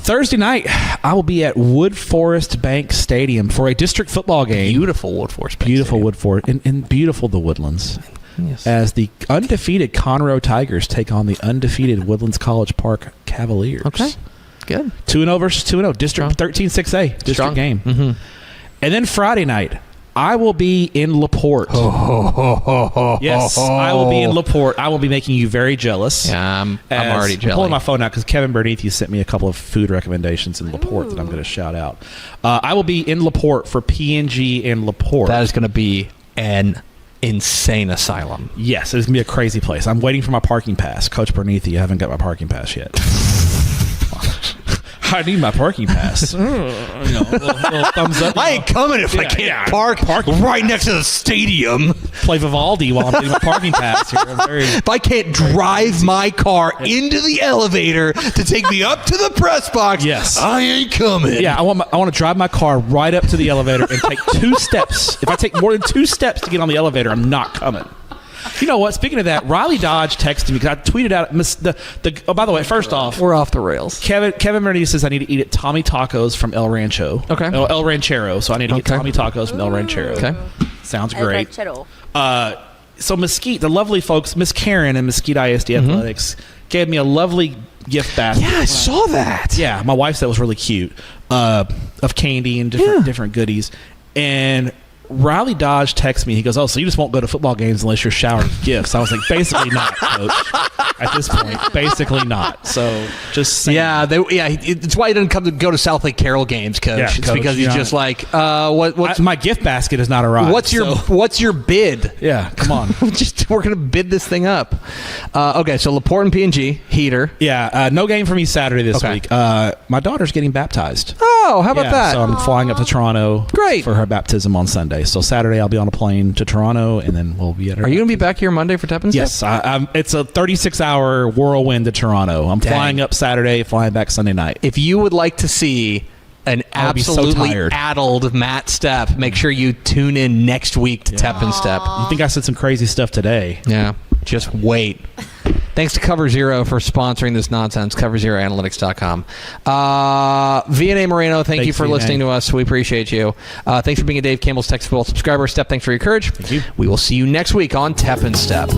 Thursday night, I will be at Wood Forest Bank Stadium for a district football game. Beautiful Wood Forest Bank Beautiful Stadium. Wood Forest, and beautiful the Woodlands. Yes. As the undefeated Conroe Tigers take on the undefeated Woodlands College Park Cavaliers. Okay, good. 2-0 versus 2-0. District 13-6A. District Strong game. Mm-hmm. And then Friday night, I will be in LaPorte. Yes, I will be in LaPorte. I will be making you very jealous. Yeah, I'm already I'm jelly. pulling my phone out because Kevin Bernithi sent me a couple of food recommendations in LaPorte that I'm going to shout out. I will be in LaPorte for PNG in LaPorte. That is going to be an insane asylum. Yes, it's going to be a crazy place. I'm waiting for my parking pass. Coach Bernithi, I haven't got my parking pass yet. I need my parking pass. Little thumbs up. I ain't coming if I can't park right next to the stadium. Play Vivaldi while I'm getting my parking pass here. If I can't drive my car into the elevator to take me up to the press box, yes, I ain't coming. Yeah, I want to drive my car right up to the elevator and take 2 steps. If I take more than 2 steps to get on the elevator, I'm not coming. You know what? Speaking of that, Riley Dodge texted me because I tweeted out oh, by the way, first off, we're off the rails. Kevin Meridian says I need to eat at Tommy Tacos from El Rancho. Okay. El Ranchero. So I need to get Tommy Tacos from El Ranchero. Okay. Sounds great. So Mesquite, the lovely folks, Miss Karen and Mesquite ISD Athletics, gave me a lovely gift basket. Yeah, I saw that. Yeah, my wife said it was really cute, of candy and different goodies. And Riley Dodge texts me. He goes, "Oh, so you just won't go to football games unless you're showering gifts?" I was like, "Basically not, Coach. At this point, basically not." So just saying. It's why he doesn't go to South Lake Carroll games, Coach. Yeah, it's Coach, because he's just like, what's my gift basket has not arrived. What's your bid? Yeah, come on. We're gonna bid this thing up. Okay, so LaPorte and PNG heater. Yeah, no game for me Saturday this week. My daughter's getting baptized. Oh, how about that? So I'm flying up to Toronto. Great. For her baptism on Sunday. So Saturday I'll be on a plane to Toronto, and then we'll be at her. Are you gonna be back here Monday for Tep and Yes, it's a 36-hour whirlwind to Toronto. I'm flying up Saturday, flying back Sunday night. If you would like to see an absolutely addled Matt Stepp, make sure you tune in next week to Tep and Step. You think I said some crazy stuff today? Yeah, just wait. Thanks to CoverZero for sponsoring this nonsense. CoverZeroAnalytics.com. VNA Moreno, thank you for listening to us. We appreciate you. Thanks for being a Dave Campbell's Texas Football subscriber. Stepp, thanks for your courage. Thank you. We will see you next week on Tep and Step.